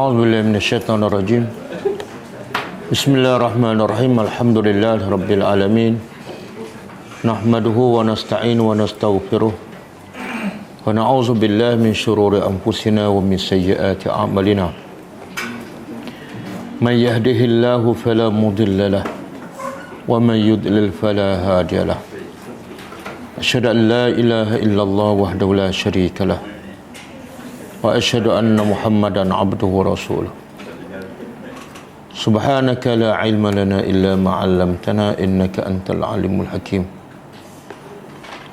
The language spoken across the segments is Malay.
A'udzubillahi minasyaitonirrajim. Bismillahirrahmanirrahim. Alhamdulillahi rabbil alamin. Nahmaduhu wa nasta'inu wa nastaghfiruh. Wa na'udzu billahi min syururi anfusina wa min sayyiati a'malina. Man yahdihillahu fala mudilla lahu wa man yudlil fala hadiya lahu. Asyhadu an la ilaha illallah wahdahu la syarika lahu wa asyhadu anna Muhammadan abduhu wa rasuluh. Subhanaka la ilma lana illa ma 'allamtana innaka antal alimul hakim.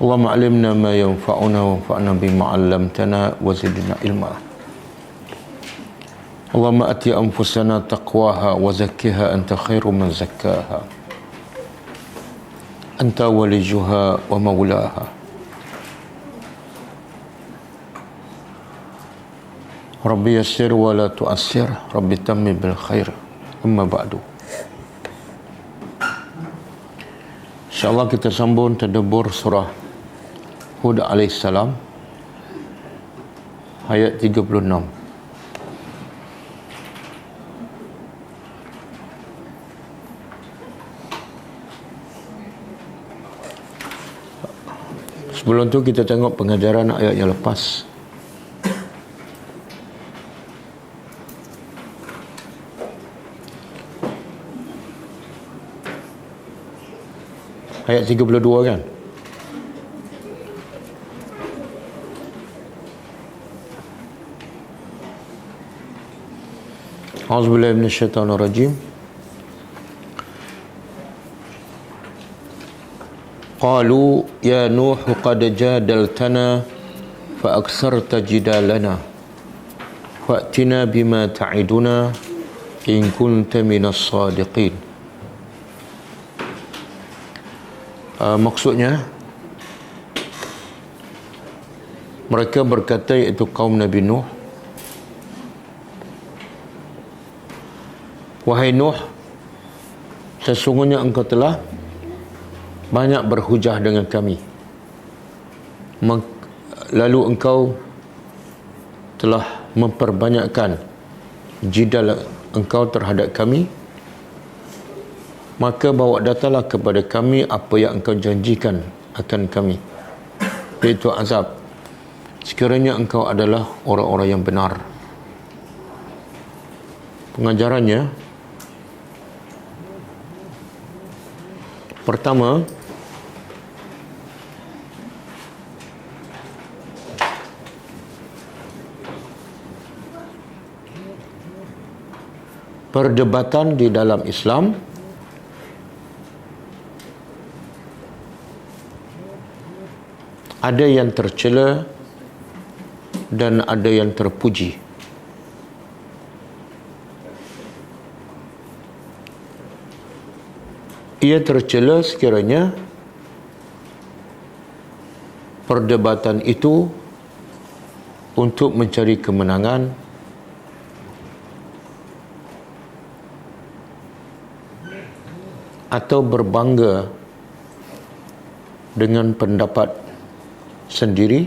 Allahumma 'allimna ma yanfa'una wanfa'na bima 'allamtana wa zidna ilma. Allahumma ati anfusana taqwaha wa zakkiha anta khairu man zakkaha. Anta waliyuha wa maulaha. Rabbi yassir wa la tu'assir, Rabbi tammim bil khair. Amma ba'du. InsyaAllah kita sambung tadabbur surah Hud alaihissalam ayat 36. Sebelum tu kita tengok pengajaran ayat yang lepas. Ayat 32 kan? A'udzubillahi minasyaitonirrajim. Qalu ya Nuh qad jadaltana fa aksarta jidalana fa'tina bima ta'iduna in kunta minas sadiqin. Maksudnya mereka berkata, iaitu kaum Nabi Nuh, wahai Nuh, sesungguhnya engkau telah banyak berhujah dengan kami, lalu engkau telah memperbanyakkan jidal engkau terhadap kami, maka bawa datanglah kepada kami apa yang engkau janjikan akan kami, iaitu azab, sekiranya engkau adalah orang-orang yang benar. Pengajarannya, pertama, perdebatan di dalam Islam ada yang tercela dan ada yang terpuji. Ia tercela sekiranya perdebatan itu untuk mencari kemenangan atau berbangga dengan pendapat sendiri,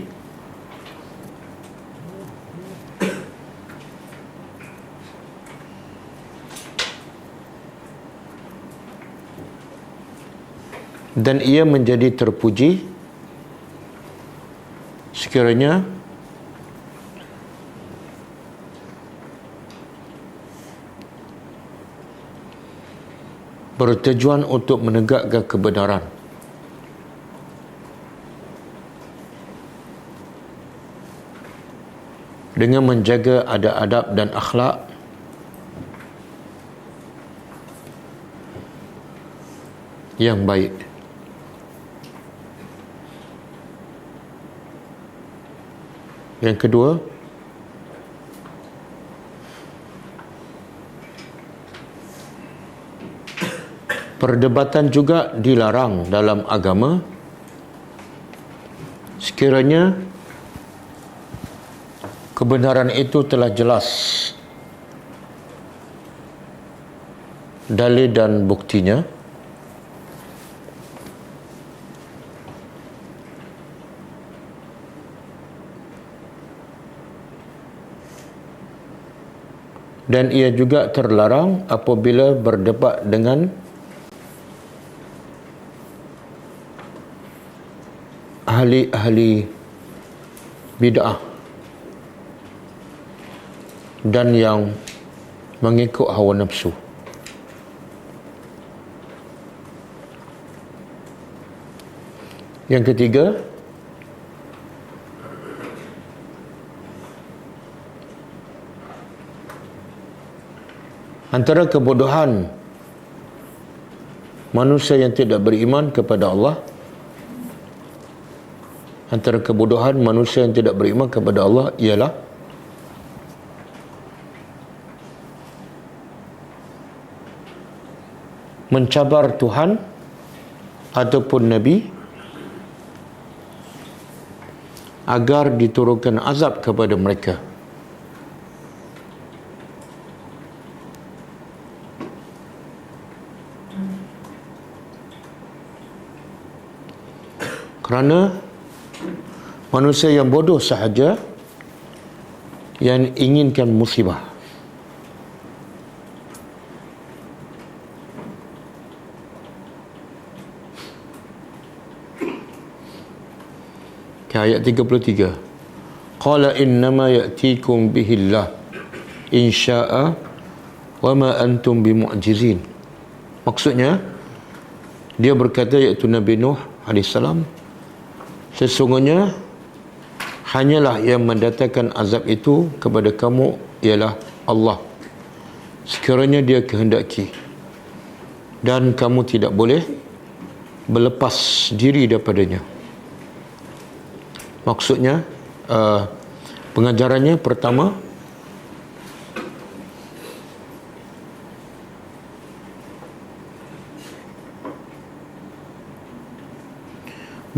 dan ia menjadi terpuji sekiranya bertujuan untuk menegakkan kebenaran dengan menjaga adab-adab dan akhlak yang baik. Yang kedua, perdebatan juga dilarang dalam agama sekiranya kebenaran itu telah jelas dalil dan buktinya, Dan ia juga terlarang apabila berdebat dengan ahli-ahli bid'ah dan yang mengikut hawa nafsu. Yang ketiga, antara kebodohan manusia yang tidak beriman kepada Allah, antara kebodohan manusia yang tidak beriman kepada Allah ialah mencabar Tuhan ataupun Nabi agar diturunkan azab kepada mereka. Kerana manusia yang bodoh sahaja yang inginkan musibah. Ayat 33. Qala innama ya'tikum bihillah in sya'a wa ma antum bimu'jizin. Maksudnya, dia berkata, iaitu Nabi Nuh AS, sesungguhnya hanyalah yang mendatangkan azab itu kepada kamu ialah Allah, sekiranya dia kehendaki, dan kamu tidak boleh berlepas diri daripadanya. Maksudnya, pengajarannya pertama,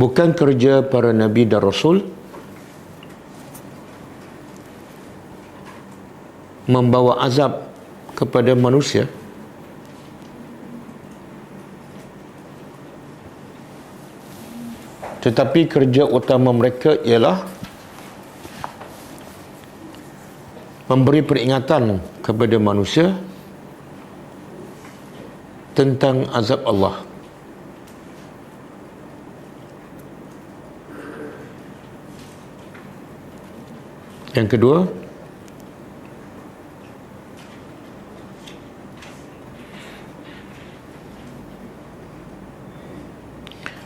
bukan kerja para Nabi dan Rasul membawa azab kepada manusia, tetapi kerja utama mereka ialah memberi peringatan kepada manusia tentang azab Allah. Yang kedua,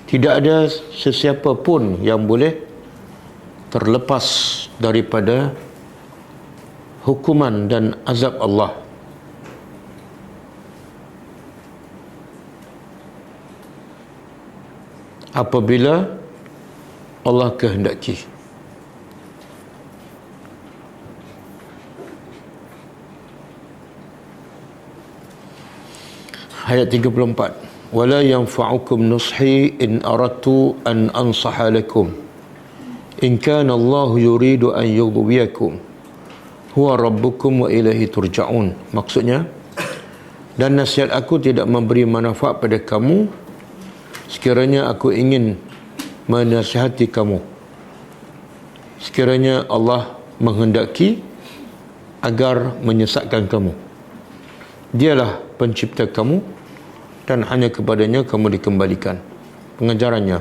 tidak ada sesiapa pun yang boleh terlepas daripada hukuman dan azab Allah. Apabila Allah kehendaki. Ayat 34. وَلَا يَنْفَعُكُمْ نُصْحِي إِنْ أَرَدْتُ أَنْ أَنْصَحَ لَكُمْ إِنْ كَانَ اللَّهُ يُرِيدُ أَنْ يُغْوِيَكُمْ هُوَ رَبُّكُمْ وَإِلَيْهِ تُرْجَعُونَ. Maksudnya, dan nasihat aku tidak memberi manfaat pada kamu sekiranya aku ingin menasihati kamu, sekiranya Allah menghendaki agar menyesatkan kamu. Dialah pencipta kamu dan hanya kepadanya kamu dikembalikan. Pengajarannya,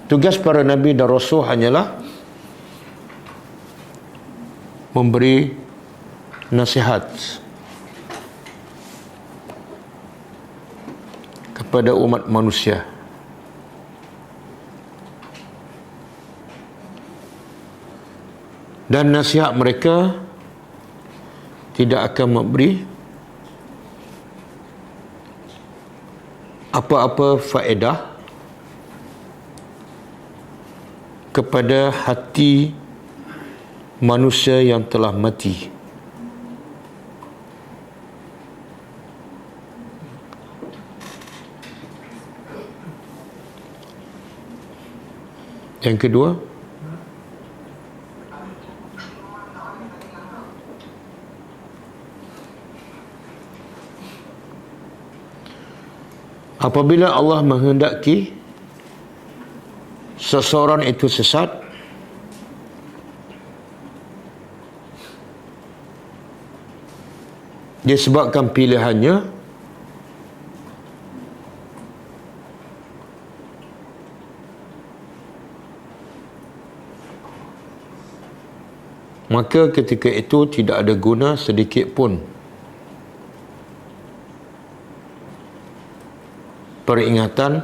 tugas para Nabi dan Rasul hanyalah memberi nasihat kepada umat manusia. Dan nasihat mereka tidak akan memberi apa-apa faedah kepada hati manusia yang telah mati. Yang kedua, apabila Allah menghendaki seseorang itu sesat, disebabkan pilihannya maka ketika itu tidak ada guna sedikit pun peringatan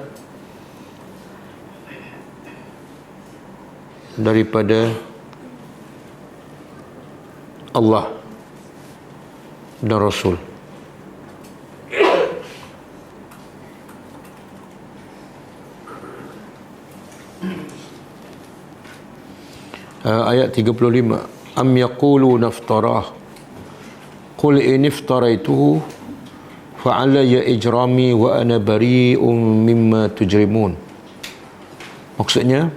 daripada Allah dan Rasul. Ayat 35, am yaquluna iftarah qul in iftaraituhu fa alayya ijrami wa ana bari'un mimma tujrimun. Maksudnya,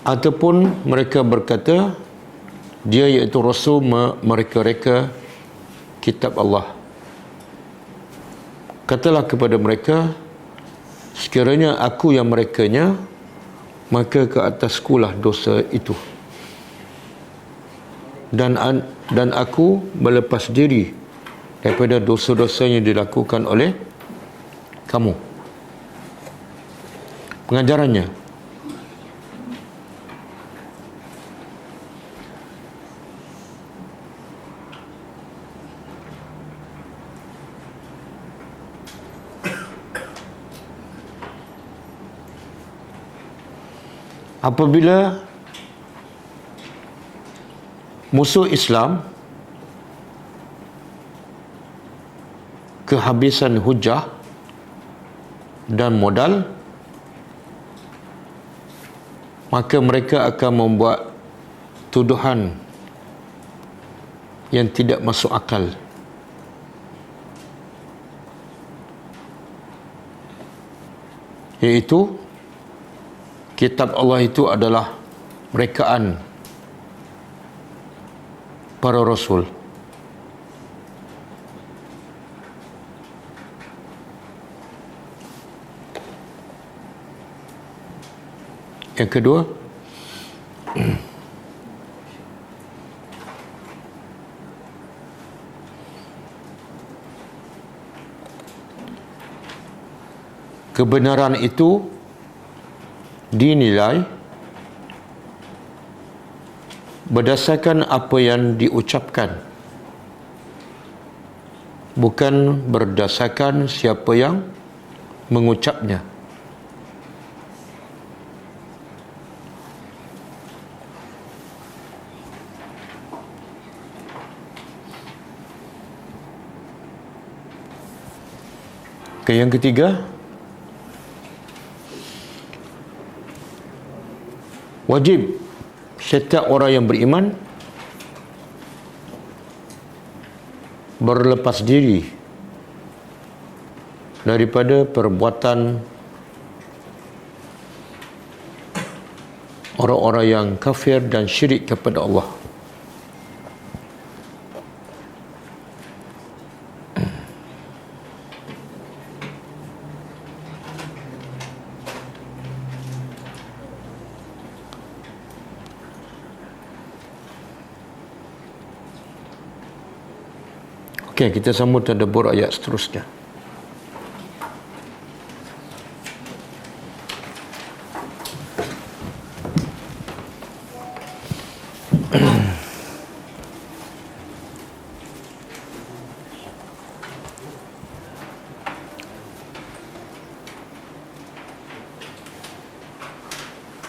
ataupun mereka berkata, dia iaitu Rasul mereka-reka kitab Allah. Katalah kepada mereka, sekiranya aku yang merekanya, maka ke ataskulah dosa itu. Dan aku berlepas diri daripada dosa-dosa yang dilakukan oleh kamu. Pengajarannya, apabila musuh Islam kehabisan hujah dan modal, maka mereka akan membuat tuduhan yang tidak masuk akal. Iaitu kitab Allah itu adalah rekaan para Rasul. Yang kedua, kebenaran itu dinilai berdasarkan apa yang diucapkan, bukan berdasarkan siapa yang mengucapnya. Yang ketiga, wajib setiap orang yang beriman berlepas diri daripada perbuatan orang-orang yang kafir dan syirik kepada Allah. Okey, kita sambung tadabbur ayat seterusnya.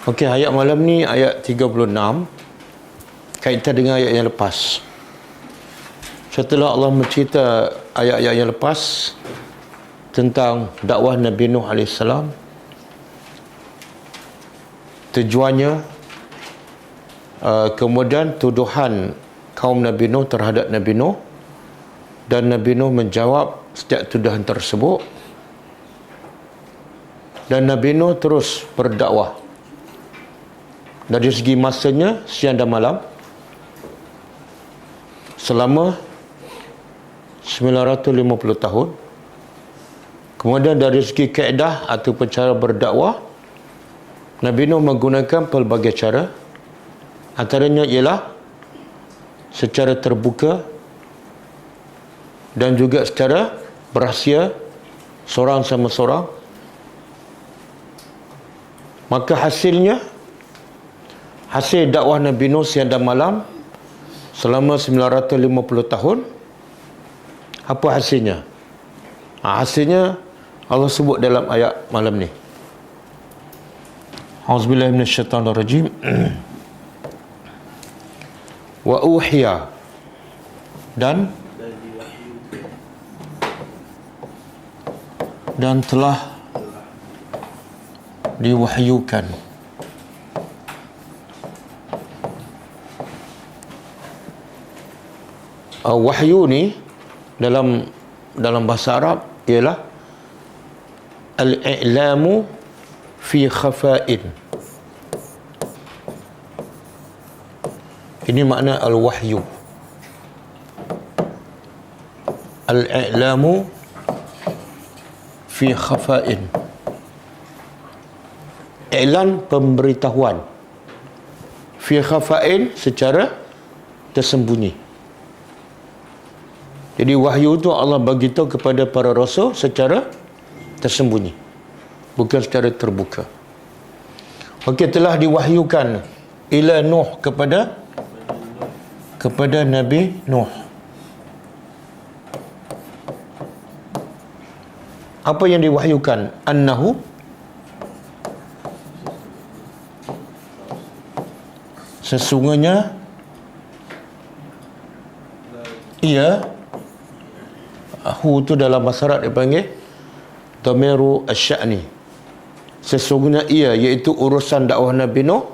Okey, ayat malam ni ayat 36 kaitan dengan ayat yang lepas. Setelah Allah mencerita ayat-ayat yang lepas tentang dakwah Nabi Nuh AS, tujuannya, kemudian tuduhan kaum Nabi Nuh terhadap Nabi Nuh, dan Nabi Nuh menjawab setiap tuduhan tersebut, dan Nabi Nuh terus berdakwah dari segi masanya siang dan malam selama 950 tahun. Kemudian dari segi kaedah atau cara berdakwah, Nabi Nuh menggunakan pelbagai cara. Antaranya ialah secara terbuka dan juga secara berahsia seorang sama seorang, maka hasil dakwah Nabi Nuh siang dan malam selama 950 tahun, apa hasilnya? Hasilnya Allah sebut dalam ayat malam ni. Auzubillahi minasyaitanirrajim. Wa uhiya, dan telah diwahyukan. Wahyu ni dalam bahasa Arab ialah al-i'lamu fi khafa'in. Ini makna al-wahyu. Al-i'lamu fi khafa'in. I'lan, pemberitahuan. Fi khafa'in, secara tersembunyi. Jadi wahyu tu Allah bagi tahu kepada para rasul secara tersembunyi, bukan secara terbuka. Okey, telah diwahyukan ila Nuh, kepada Nabi Nuh. Apa yang diwahyukan? Annahu, sesungguhnya ia, hu tu dalam bahasa Arab dipanggil dhamiru asy-sya'ni. Sesungguhnya ia, iaitu urusan dakwah Nabi Nuh,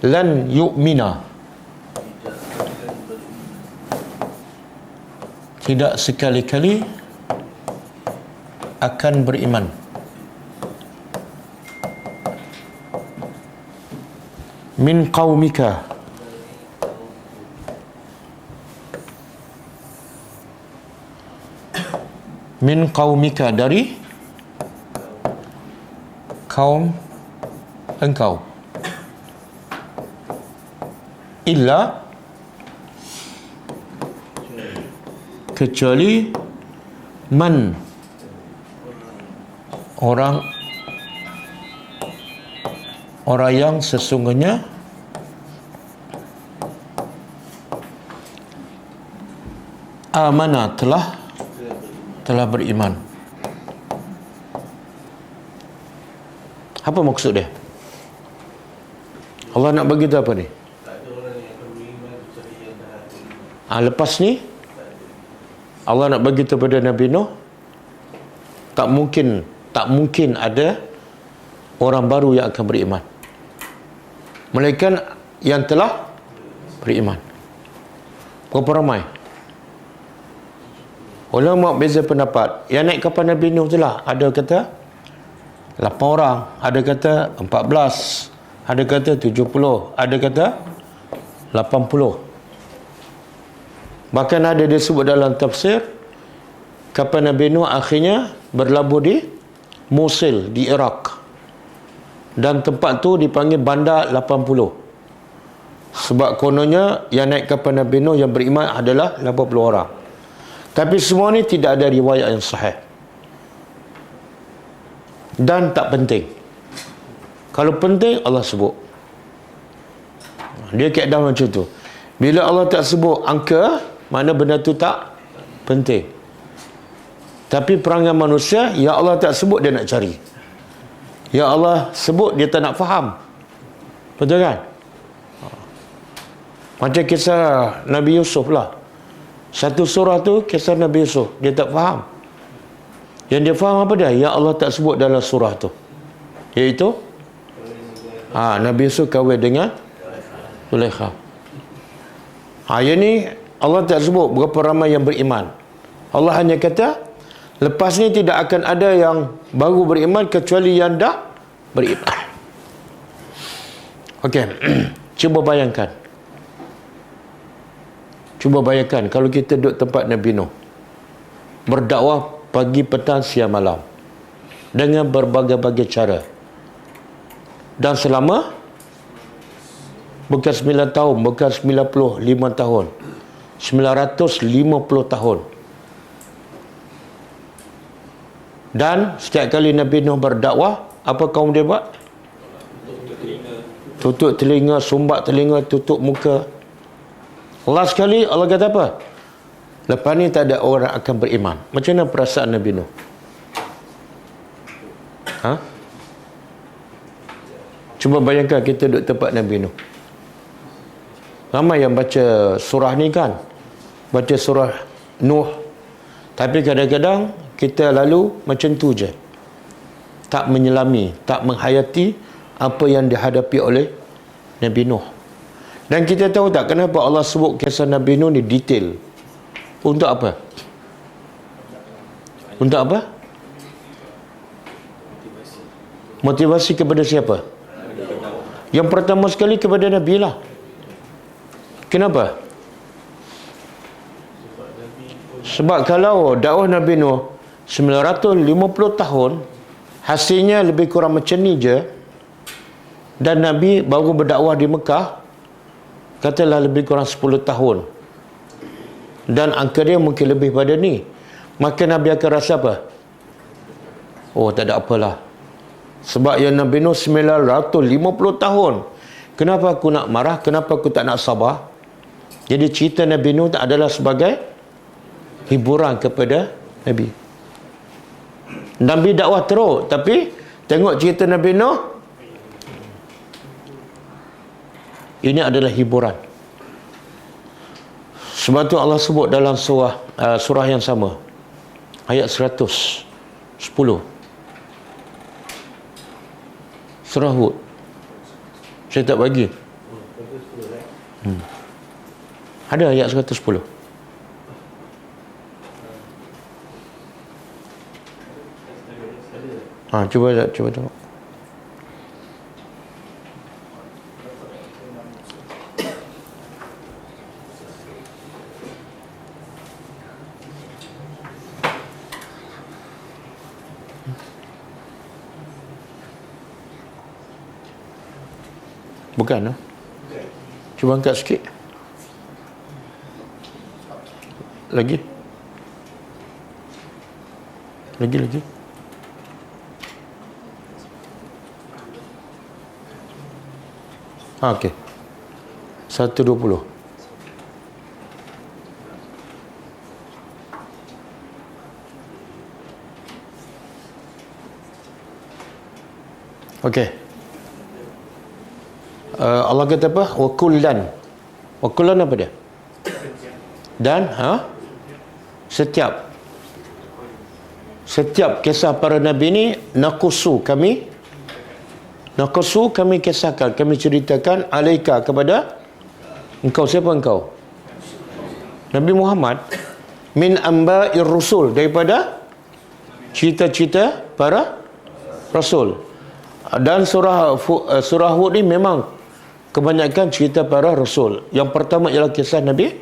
lan yu'mina, tidak sekali-kali akan beriman. Min qaumika, min qaumika, dari kaum engkau. Illa, kecuali, man, orang yang sesungguhnya amana, telah beriman. Apa maksud dia? Allah nak bagi tahu apa ni? Lepas ni Allah nak bagi tahu pada Nabi Nuh, tak mungkin ada orang baru yang akan beriman, melainkan yang telah beriman. Berapa ramai? Ulama beza pendapat. Yang naik kapal Nabi Nuh tu lah, ada kata 8 orang, ada kata 14, ada kata 70, ada kata 80. Bahkan ada disebut dalam tafsir, kapal Nabi Nuh akhirnya berlabuh di Mosul, di Iraq. Dan tempat tu dipanggil Bandar 80. Sebab kononnya yang naik kapal Nabi Nuh yang beriman adalah 80 orang. Tapi semua ni tidak ada riwayat yang sahih. Dan tak penting. Kalau penting, Allah sebut. Dia kaedah macam tu. Bila Allah tak sebut angka, mana benda tu tak penting. Tapi perangai manusia, ya Allah tak sebut, dia nak cari. Ya Allah sebut, dia tak nak faham. Betul kan? Macam kisah Nabi Yusuf lah. Satu surah tu kisah Nabi Yusuf, dia tak faham. Yang dia faham apa dia? Ya Allah tak sebut dalam surah tu, iaitu Nabi Yusuf kahwin dengan Zulaikha. Yang ni Allah tak sebut berapa ramai yang beriman. Allah hanya kata lepas ni tidak akan ada yang baru beriman kecuali yang dah beriman. Okey. Cuba bayangkan kalau kita duduk tempat Nabi Nuh, berdakwah pagi, petang, siang, malam, dengan berbagai-bagai cara, dan selama bukan 9 tahun, bukan 95 tahun, 950 tahun. Dan setiap kali Nabi Nuh berdakwah, apa kaum dia buat? Tutup telinga, sumbat telinga, tutup muka. Allah sekali, Allah kata apa? Lepas ni tak ada orang akan beriman. Macam mana perasaan Nabi Nuh? Ha? Cuba bayangkan kita duduk tempat Nabi Nuh. Ramai yang baca surah ni kan, baca surah Nuh, tapi kadang-kadang kita lalu macam tu je, tak menyelami, tak menghayati apa yang dihadapi oleh Nabi Nuh. Dan kita tahu tak kenapa Allah sebut kisah Nabi Nuh ni detail? Untuk apa? Untuk apa? Motivasi kepada siapa? Yang pertama sekali kepada Nabi lah. Kenapa? Sebab kalau dakwah Nabi Nuh 950 tahun, hasilnya lebih kurang macam ni je, dan Nabi baru berdakwah di Mekah katalah lebih kurang 10 tahun, dan angka dia mungkin lebih pada ni, maka Nabi akan rasa apa? Oh, tak ada apalah. Sebab yang Nabi Nuh 950 tahun, kenapa aku nak marah? Kenapa aku tak nak sabar? Jadi cerita Nabi Nuh adalah sebagai hiburan kepada Nabi. Nabi dakwah teruk, tapi tengok cerita Nabi Nuh, ini adalah hiburan. Sebab tu Allah sebut dalam surah yang sama, ayat 110, surah Hud. Saya tak bagi. Ada ayat 110. Cuba tengok. Bukan, cuba angkat sikit. Lagi. Okey. 120. Okey. Allah kata apa? Wa kullan apa dia? Dan setiap kisah para nabi ni kami kisahkan, kami ceritakan alaika kepada engkau. Siapa engkau? Nabi Muhammad. Min amba'ir rusul, daripada cerita-cerita para rasul. Dan surah Hud ni memang kebanyakan cerita para rasul. Yang pertama ialah kisah Nabi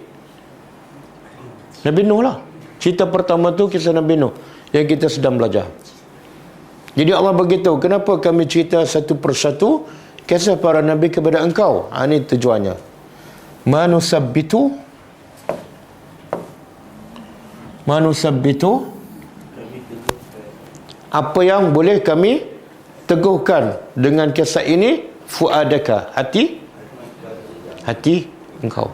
Nuh lah. Cerita pertama tu kisah Nabi Nuh yang kita sedang belajar. Jadi Allah beritahu, kenapa kami cerita satu persatu kisah para Nabi kepada engkau. Ini tujuannya. Manusabbitu apa yang boleh kami teguhkan dengan kisah ini, fuadaka, hati engkau.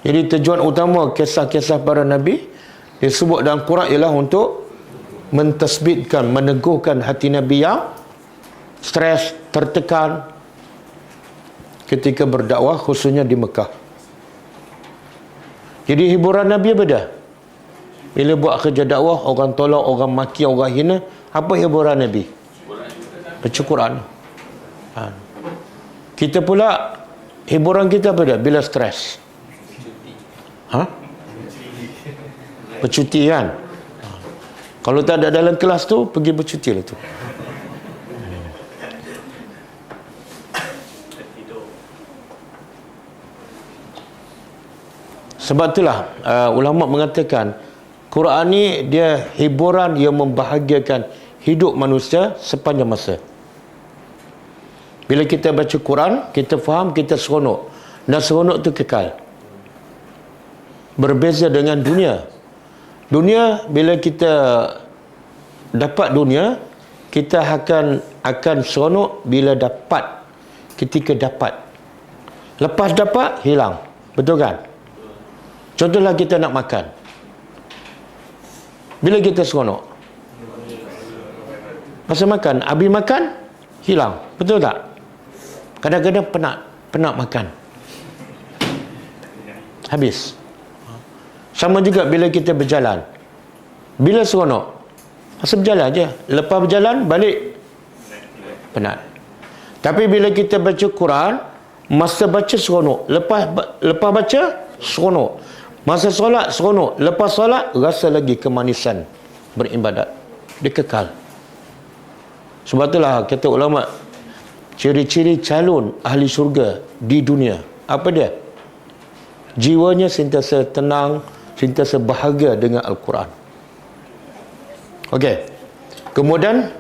Jadi tujuan utama kisah-kisah para Nabi disebut dalam Quran ialah untuk mentasbitkan, meneguhkan hati Nabi yang stres, tertekan ketika berdakwah, khususnya di Mekah. Jadi hiburan Nabi apa dah? Bila buat kerja dakwah, orang tolak, orang maki, orang hina, apa hiburan Nabi? Baca Quran. Kita pula, hiburan kita apa dah? Bila stres. Bercuti kan? Kalau tak ada dalam kelas tu, pergi bercuti lah tu. Sebab itulah ulama mengatakan Quran ni dia hiburan yang membahagiakan hidup manusia sepanjang masa. Bila kita baca Quran, kita faham, kita seronok. Dan seronok tu kekal. Berbeza dengan dunia. Dunia bila kita dapat dunia, kita akan seronok bila dapat, ketika dapat. Lepas dapat, hilang. Betul kan? Contohlah kita nak makan. Bila kita seronok? Masa makan. Habis makan, hilang. Betul tak? Kadang-kadang penat makan. Habis. Sama juga bila kita berjalan. Bila seronok? Masa berjalan je. Lepas berjalan, balik penat. Tapi bila kita baca Quran, masa baca seronok. Lepas baca, seronok. Masa solat, seronok. Lepas solat, rasa lagi kemanisan beribadat. Dia kekal. Sebab itulah kata ulama, ciri-ciri calon ahli syurga di dunia. Apa dia? Jiwanya sentiasa tenang, sentiasa bahagia dengan Al-Quran. Okey. Kemudian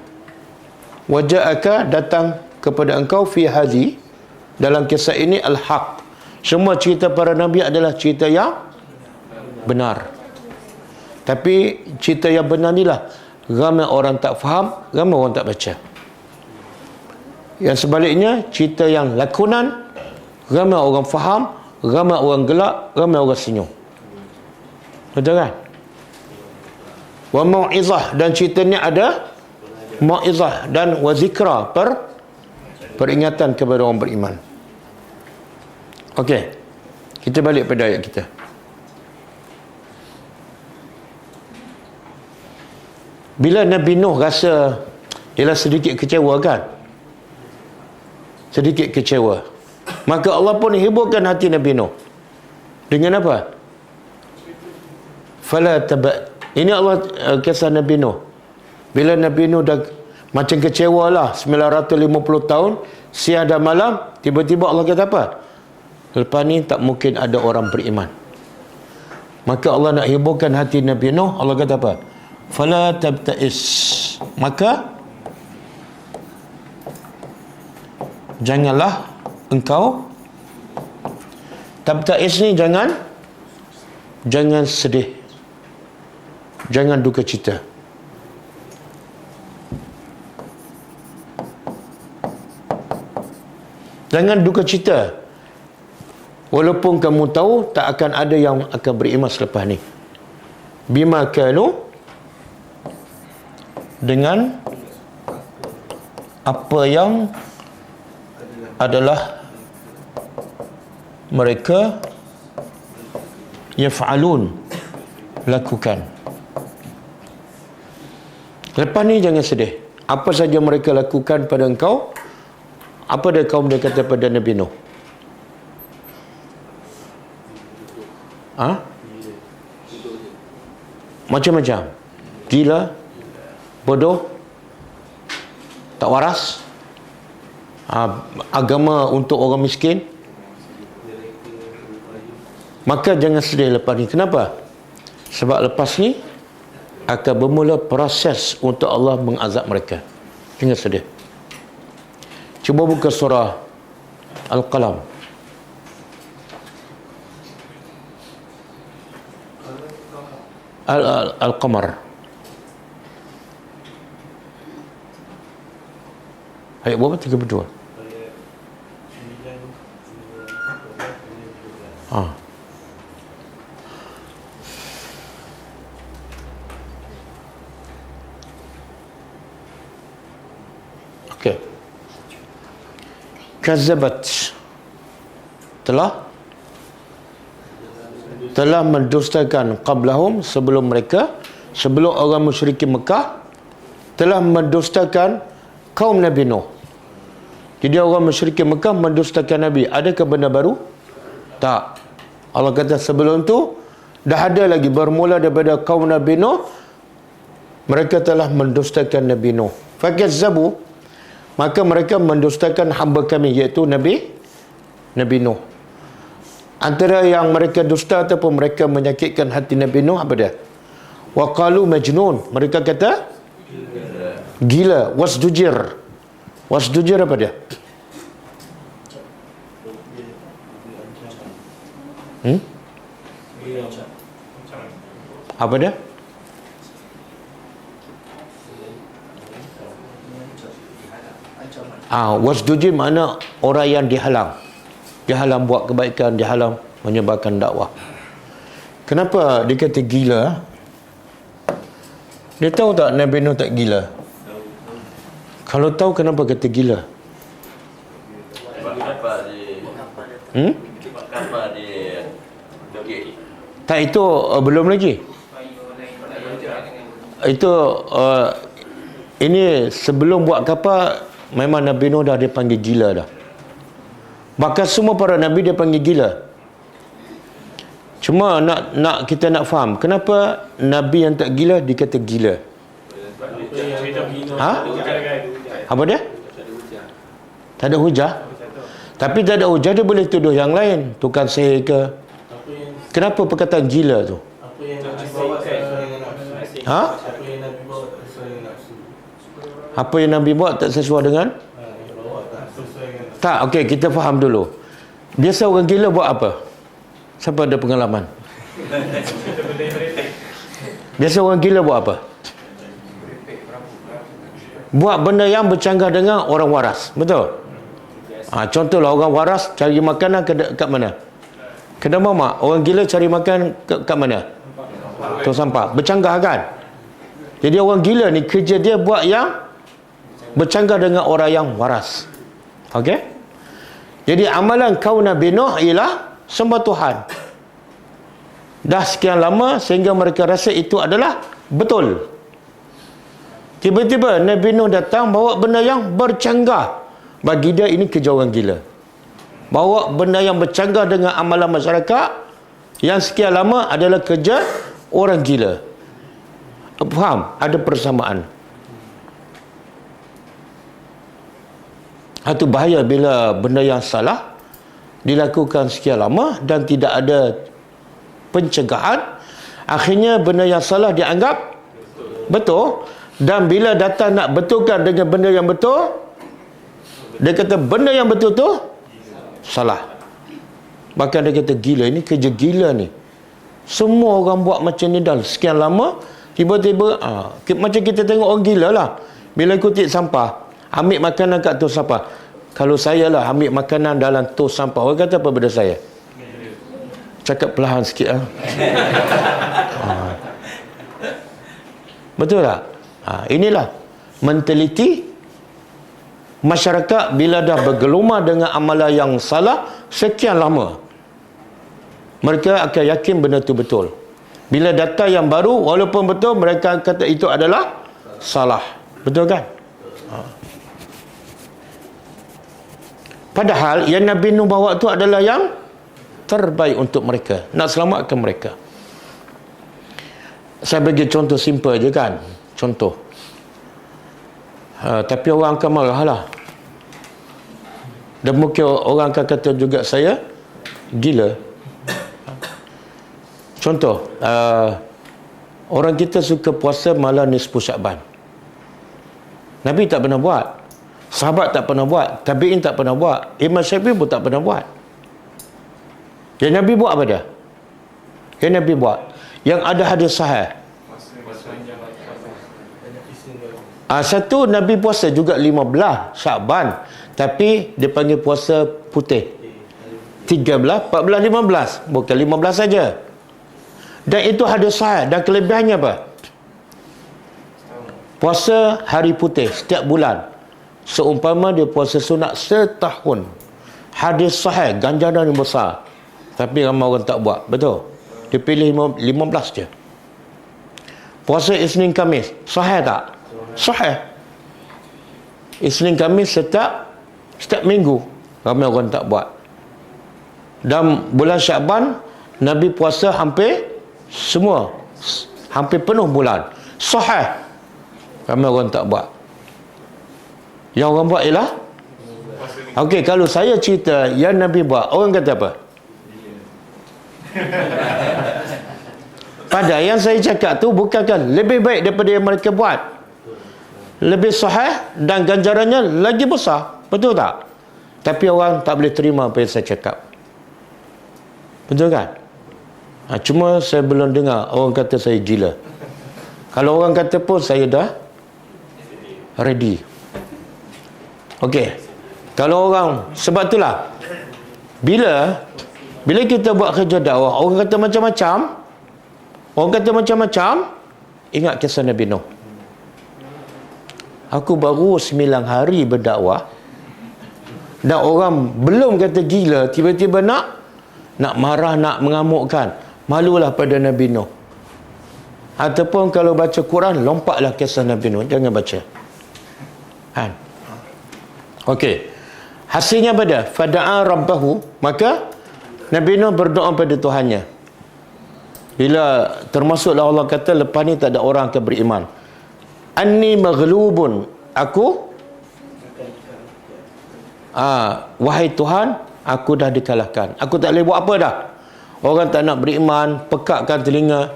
waja'aka, datang kepada engkau fi hadhi, dalam kisah ini al-haq. Semua cerita para nabi adalah cerita yang benar. Tapi cerita yang benar inilah ramai orang tak faham, ramai orang tak baca. Yang sebaliknya, cerita yang lakonan, ramai orang faham, ramai orang gelak, ramai orang senyum. Betul kan? Wa mau'izah, dan ceritanya ada mau'izah dan wa zikra, peringatan kepada orang beriman. Okey. Kita balik pada ayat kita. Bila Nabi Nuh rasa ialah sedikit kecewa kan? Sedikit kecewa. Maka Allah pun hiburkan hati Nabi Nuh. Dengan apa? Fala tabat. Ini Allah kisah Nabi Nuh. Bila Nabi Nuh dah macam kecewa lah 950 tahun, siang dan malam, tiba-tiba Allah kata apa? Lepas ni tak mungkin ada orang beriman. Maka Allah nak hiburkan hati Nabi Nuh. Allah kata apa? Fala tabta'is. Maka janganlah engkau tabta'is ni, jangan sedih, jangan duka cita. Jangan duka cita, walaupun kamu tahu tak akan ada yang akan beriman selepas ni. Bima kanu, dengan apa yang adalah mereka yaf'alun, lakukan. Lepas ni jangan sedih. Apa saja mereka lakukan pada engkau, apa dia kaum dia kata pada Nabi Nuh? Macam-macam. Gila, bodoh, tak waras, agama untuk orang miskin. Maka jangan sedih lepas ni. Kenapa? Sebab lepas ni akan bermula proses untuk Allah mengazab mereka. Jangan sedih. Cuba buka surah Al-Qalam. Al-Qamar. Ayat berapa? 32. Okey. Kazzabat, telah mendustakan qablahum, sebelum mereka, sebelum orang musyrikin Mekah, telah mendustakan kaum Nabi Nuh. Jadi orang musyrikin Mekah mendustakan Nabi. Adakah benda baru? Tak. Allah kata sebelum tu dah ada lagi, bermula daripada kaum Nabi Nuh, mereka telah mendustakan Nabi Nuh. Fakazzabu, maka mereka mendustakan hamba kami, iaitu Nabi Nuh. Antara yang mereka dusta ataupun mereka menyakitkan hati Nabi Nuh, apa dia? Wa qalu majnun, mereka kata gila. Wasdujir apa dia? Apa dia? Wasdujin makna orang yang dihalang. Dihalang buat kebaikan, dihalang menyebarkan dakwah. Kenapa dia kata gila? Dia tahu tak Nabi Nuh tak gila? Kalau tahu kenapa kata gila? Tak, itu belum lagi. Itu ini sebelum buat kapal memang Nabi Nuh dah dipanggil gila dah. Bahkan semua para Nabi dia panggil gila. Cuma nak kita nak faham kenapa Nabi yang tak gila dikata gila. Apa dia? Tak ada hujah. Tapi tak ada hujah dia boleh tuduh yang lain, tukang sihir ke. Kenapa perkataan gila tu? Apa yang Nabi buat tak sesuai dengan? Tak, okey, kita faham dulu. Biasa orang gila buat apa? Siapa ada pengalaman? Biasa orang gila buat apa? Buat benda yang bercanggah dengan orang waras. Betul? Contohlah orang waras cari makanan kat mana? Kedai mamak. Orang gila cari makan kat mana? Tong sampah. Bercanggah kan? Jadi orang gila ni kerja dia buat yang bercanggah dengan orang yang waras. Okey? Jadi amalan kaum Nabi Nuh ialah sembah Tuhan. Dah sekian lama sehingga mereka rasa itu adalah betul. Tiba-tiba Nabi Nuh datang bawa benda yang bercanggah. Bagi dia ini kerja orang gila. Bawa benda yang bercanggah dengan amalan masyarakat yang sekian lama adalah kerja orang gila. Faham? Ada persamaan. Itu bahaya bila benda yang salah dilakukan sekian lama dan tidak ada pencegahan. Akhirnya benda yang salah dianggap betul. Dan bila datang nak betulkan dengan benda yang betul, dia kata benda yang betul tu salah. Bahkan dia kata gila, ini kerja gila ni. Semua orang buat macam ni dah sekian lama. Tiba-tiba macam kita tengok orang gila lah. Bila kutip sampah, ambil makanan kat tong sampah. Kalau saya lah ambil makanan dalam tong sampah, orang kata apa pada saya? Cakap perlahan sikit Betul tak? Inilah mentaliti masyarakat bila dah bergelumah dengan amalan yang salah sekian lama. Mereka akan yakin benda itu betul. Bila data yang baru, walaupun betul, mereka kata itu adalah salah. Betul kan? Padahal yang Nabi Nuh bawa itu adalah yang terbaik untuk mereka. Nak selamatkan mereka. Saya bagi contoh simple je kan. Contoh. Tapi orang akan marah lah. Dan mungkin orang akan kata juga saya gila. Contoh. Orang kita suka puasa malam nisfu Syakban. Nabi tak pernah buat. Sahabat tak pernah buat. Tabi'in tak pernah buat. Imam Syafi'i pun tak pernah buat. Yang Nabi buat apa dia? Yang Nabi buat. Yang ada hadis sahih. Satu Nabi puasa juga 15 Syakban. Tapi dia panggil puasa putih. 13, 14, 15. Bukan 15 saja. Dan itu hadis sahih. Dan kelebihannya apa? Puasa hari putih setiap bulan. Seumpama dia puasa sunat setahun. Hadis sahih, ganjaran yang besar. Tapi ramai orang tak buat. Betul? Dia pilih 15 je. Puasa Isnin Khamis, sahih tak? Sahih. Isnin Khamis setiap minggu. Ramai orang tak buat. Dan bulan Syakban, Nabi puasa hampir semua. Hampir penuh bulan. Sahih. Ramai orang tak buat. Yang orang buat ialah okey, kalau saya cerita yang Nabi buat, orang kata apa? Padahal yang saya cakap tu bukankan lebih baik daripada yang mereka buat. Lebih sahih dan ganjarannya lagi besar. Betul tak? Tapi orang tak boleh terima apa yang saya cakap. Betul kan? Cuma saya belum dengar orang kata saya gila. Kalau orang kata pun saya dah ready. Okey. Kalau orang, sebab itulah bila kita buat kerja dakwah, orang kata macam-macam, ingat kisah Nabi Nuh. Aku baru 9 hari berdakwah dan orang belum kata gila, tiba-tiba nak marah, nak mengamukkan. Malulah pada Nabi Nuh. Ataupun kalau baca Quran, lompatlah kisah Nabi Nuh, jangan baca. Okey. Hasilnya pada fada'a rabbahu, maka Nabi Nuh berdoa pada Tuhannya. Bila termasuklah Allah kata lepas ni tak ada orang akan beriman. Anni maghlubun, aku wahai Tuhan, aku dah dikalahkan. Aku tak boleh buat apa dah. Orang tak nak beriman, pekakkan telinga.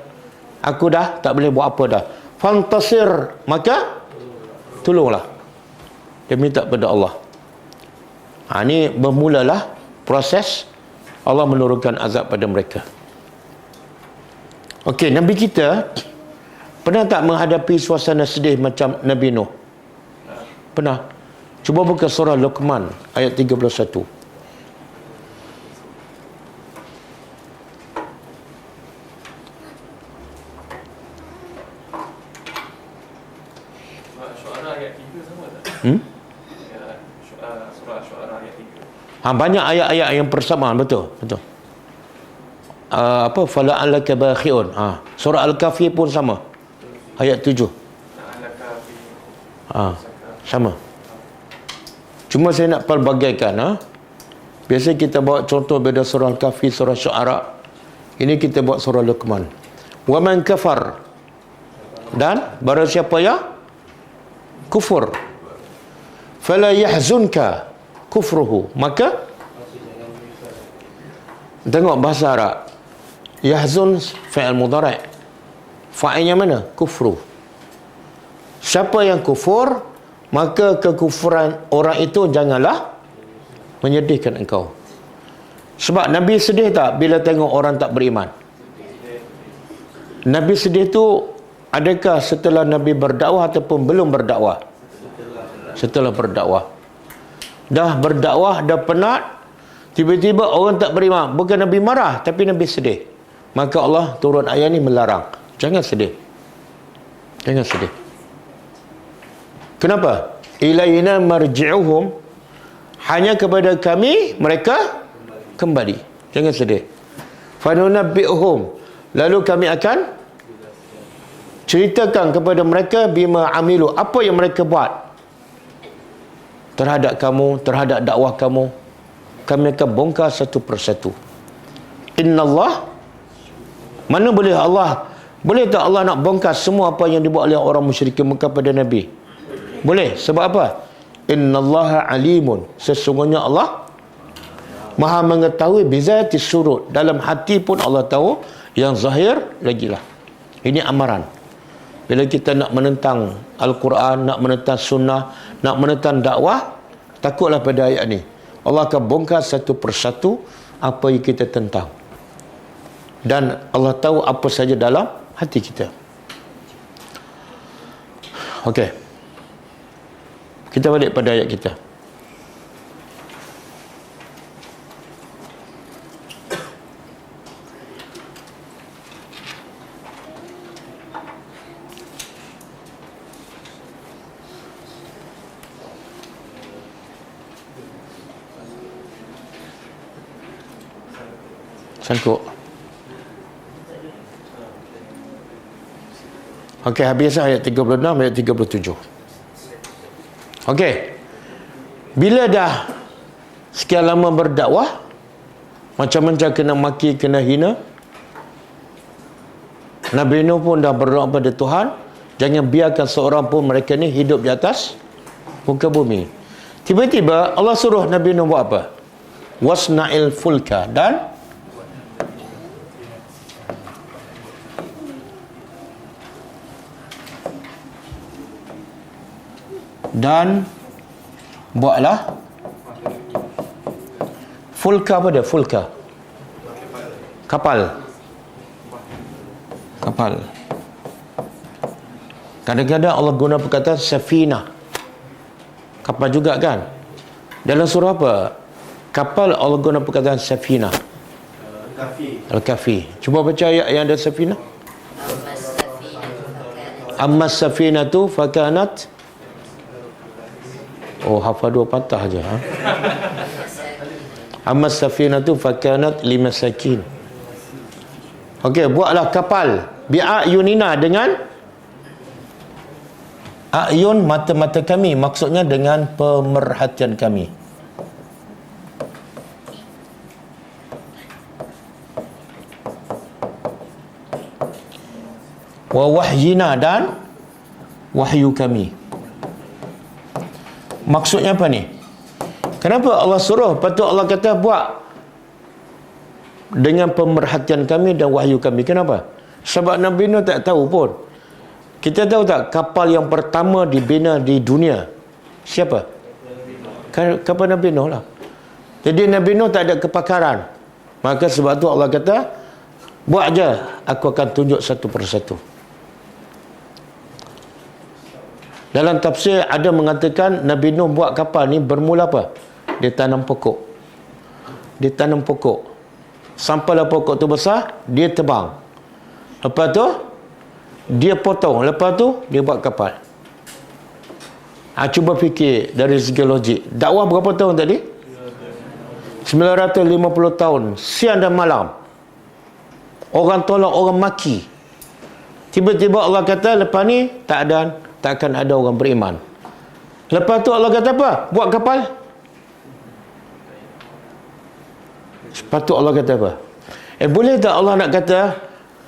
Aku dah tak boleh buat apa dah. Fantasir, maka tolonglah. Dia minta pada Allah. Ini bermulalah proses Allah menurunkan azab pada mereka. Okey, Nabi kita pernah tak menghadapi suasana sedih macam Nabi Nuh? Pernah. Cuba buka surah Luqman ayat 31. Banyak ayat-ayat yang persamaan, betul. Fala'allaka bakhi'un. Surah Al-Kahfi pun sama. Ayat 7. Sama. Cuma saya nak pelbagaikan. Biasa kita bawa contoh beda surah Al-Kahfi, surah Syu'ara. Ini kita bawa surah Luqman. Wa man kafar. Dan barang siapa yang kufur, fala yahzunka kufruhu, maka tengok bahasa Arab, yahzun fi'il mudhari', fa'ilnya mana? Kufru. Siapa yang kufur, maka kekufuran orang itu janganlah menyedihkan engkau. Sebab Nabi sedih tak bila tengok orang tak beriman? Nabi sedih tu adakah setelah Nabi berdakwah ataupun belum berdakwah? Setelah berdakwah. Dah berdakwah, dah penat, tiba-tiba orang tak beriman. Bukan Nabi marah, tapi Nabi sedih. Maka Allah turun ayat ni melarang. Jangan sedih. Jangan sedih. Kenapa? Ilaina marji'uhum, hanya kepada kami mereka kembali. Jangan sedih. Fanunabbi'uhum, lalu kami akan ceritakan kepada mereka bima amilu, apa yang mereka buat terhadap kamu, terhadap dakwah kamu. Kami akan bongkar satu persatu. Innallah, mana boleh Allah, boleh tak Allah nak bongkar semua apa yang dibuat oleh orang musyrikin Mekah pada Nabi? Boleh. Sebab apa? Innallaha alimun, sesungguhnya Allah Maha mengetahui bizati surut, dalam hati pun Allah tahu, yang zahir lagilah. Ini amaran. Bila kita nak menentang Al-Quran, nak menentang sunnah, nak menentang dakwah, takutlah pada ayat ni. Allah akan bongkar satu persatu apa yang kita tentang. Dan Allah tahu apa saja dalam hati kita. Okey. Kita balik pada ayat kita. Sangkut. Okey, habis ayat 36, ayat 37. Okey. Bila dah sekian lama berdakwah, macam-macam kena maki, kena hina, Nabi Nuh pun dah berdoa pada Tuhan, jangan biarkan seorang pun mereka ni hidup di atas muka bumi. Tiba-tiba Allah suruh Nabi Nuh buat apa? Wasna'il fulka, dan buatlah fulka. Apa dia? Fulka, kapal. Kadang-kadang Allah guna perkataan safinah, kapal juga kan. Dalam surah apa? Kapal Allah guna perkataan Safinah. Al-Kahfi. Cuba baca ayat yang ada Safinah. Amma Safinatu fakanat. Oh, hafal 2 patah aja. Amma Safinatu fakanat limasakin. Okey, buatlah kapal bi'ayunina dengan ayun, mata-mata kami, maksudnya dengan pemerhatian kami. Wa wahyina, dan wahyu kami. Maksudnya apa ni? Kenapa Allah suruh? Patut Allah kata buat dengan pemerhatian kami dan wahyu kami. Kenapa? Sebab Nabi Nuh tak tahu pun. Kita tahu tak kapal yang pertama dibina di dunia siapa? Kapal Nabi Nuh lah. Jadi Nabi Nuh tak ada kepakaran. Maka sebab tu Allah kata, buat je, aku akan tunjuk satu persatu. Dalam tafsir ada mengatakan Nabi Nuh buat kapal ni bermula apa? Dia tanam pokok. Dia tanam pokok. Sampailah pokok tu besar, dia tebang. Lepas tu dia potong. Lepas tu dia buat kapal. Cuba fikir dari segi logik. Dakwah berapa tahun tadi? 950 tahun. Siang dan malam. Orang tolak, orang maki. Tiba-tiba Allah kata lepas ni tak akan ada orang beriman. Lepas tu Allah kata apa? Buat kapal. Lepas tu Allah kata apa? Boleh tak Allah nak kata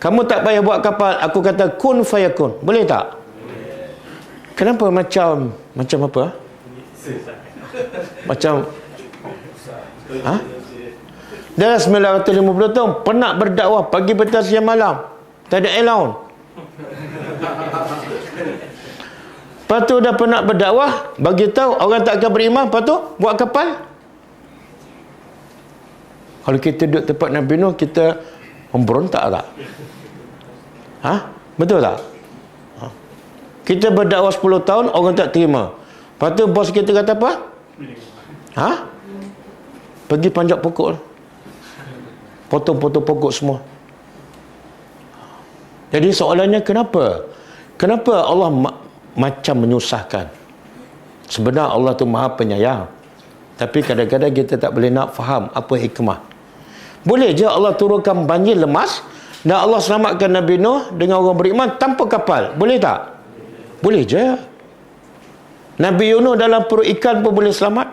kamu tak payah buat kapal, aku kata kun fayakun. Boleh tak? Kenapa macam apa? Macam Dalam 950 tahun penat berdakwah pagi petang siang malam. Tak ada allowance. Lepas tu dah penat berdakwah, bagi tahu orang tak akan beriman, lepas tu buat kapal. Kalau kita duduk tempat Nabi Nuh, kita memberontak tak? Betul tak? Kita berdakwah 10 tahun, orang tak terima. Lepas tu bos kita kata apa? Pergi panjat pokok. Potong-potong pokok semua. Jadi soalannya kenapa? Kenapa Allah macam menyusahkan? Sebenarnya Allah tu Maha Penyayang. Tapi kadang-kadang kita tak boleh nak faham apa hikmah. Boleh je Allah turunkan banjir lemas dan Allah selamatkan Nabi Nuh dengan orang beriman tanpa kapal. Boleh tak? Boleh je. Nabi Yunus dalam perut ikan pun boleh selamat.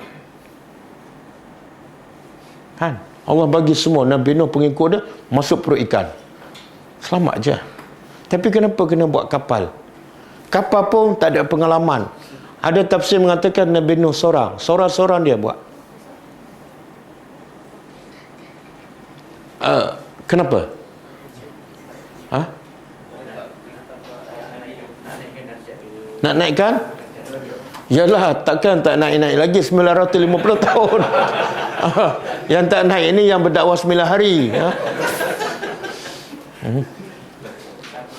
Kan? Allah bagi semua Nabi Nuh pengikut dia masuk perut ikan. Selamat je. Tapi kenapa kena buat kapal? Kapal pun tak ada pengalaman. Ada tafsir mengatakan Nabi Nuh seorang dia buat. Kenapa? Nak naikkan? Yalah, takkan tak naik-naik lagi 950 tahun. Yang tak naik ini yang berdakwah 9 hari.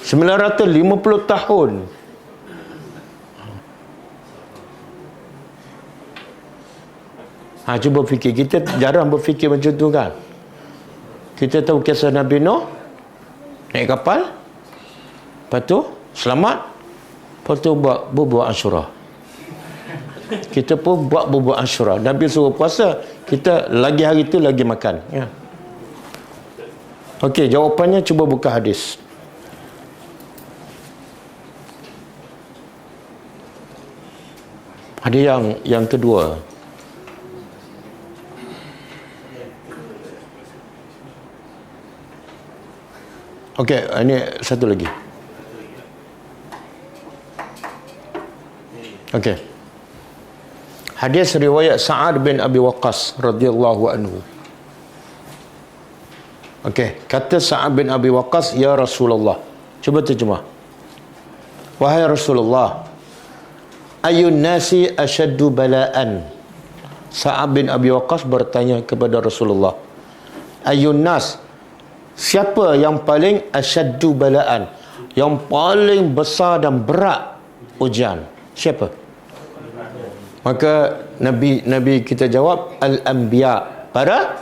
950 tahun. Cuba fikir. Kita jarang berfikir macam tu kan. Kita tahu kisah Nabi Nuh naik kapal, lepas tu selamat, lepas tu buat berbuat Ashura. Kita pun buat berbuat Ashura. Nabi suruh puasa, kita lagi hari tu lagi makan. Okey, jawapannya cuba buka hadis. Hadis yang kedua. Okey, ini satu lagi. Okey. Hadis riwayat Sa'ad bin Abi Waqqas radhiyallahu anhu. Okey, kata Sa'ad bin Abi Waqqas, ya Rasulullah. Cuba terjemah. Wahai Rasulullah, ayun nasi asyaddu bala'an. Sa'ad bin Abi Waqqas bertanya kepada Rasulullah, ayun nas, siapa yang paling asyaddu bala'an, yang paling besar dan berat ujian? Siapa? Maka Nabi kita jawab al-anbiya, para.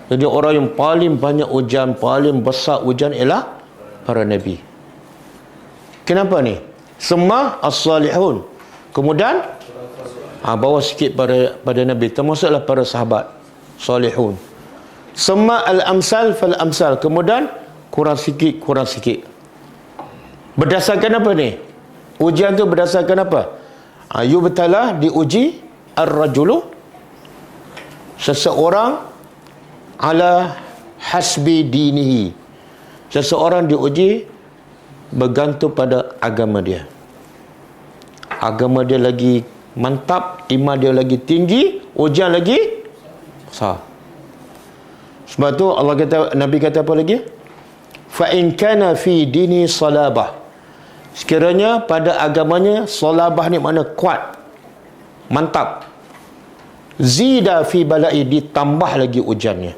Jadi orang yang paling banyak ujian, paling besar ujian ialah para nabi. Kenapa ni? Semua as-salihun. Kemudian bawa sikit pada nabi, termasuklah para sahabat salihun. Semua al-amsal fal-amsal. Kemudian kurang sikit. Berdasarkan apa ni? Ujian tu berdasarkan apa? Yubtala, diuji ar-rajulu, seseorang, ala hasbi dinihi, seseorang diuji bergantung pada agama dia. Agama dia lagi mantap, iman dia lagi tinggi, ujian lagi besar. Sebab tu Allah kata, Nabi kata apa lagi? Fa in kana fi dini salabah, sekiranya pada agamanya salabah ni makna kuat, mantap, zida fi balai, ditambah lagi ujiannya.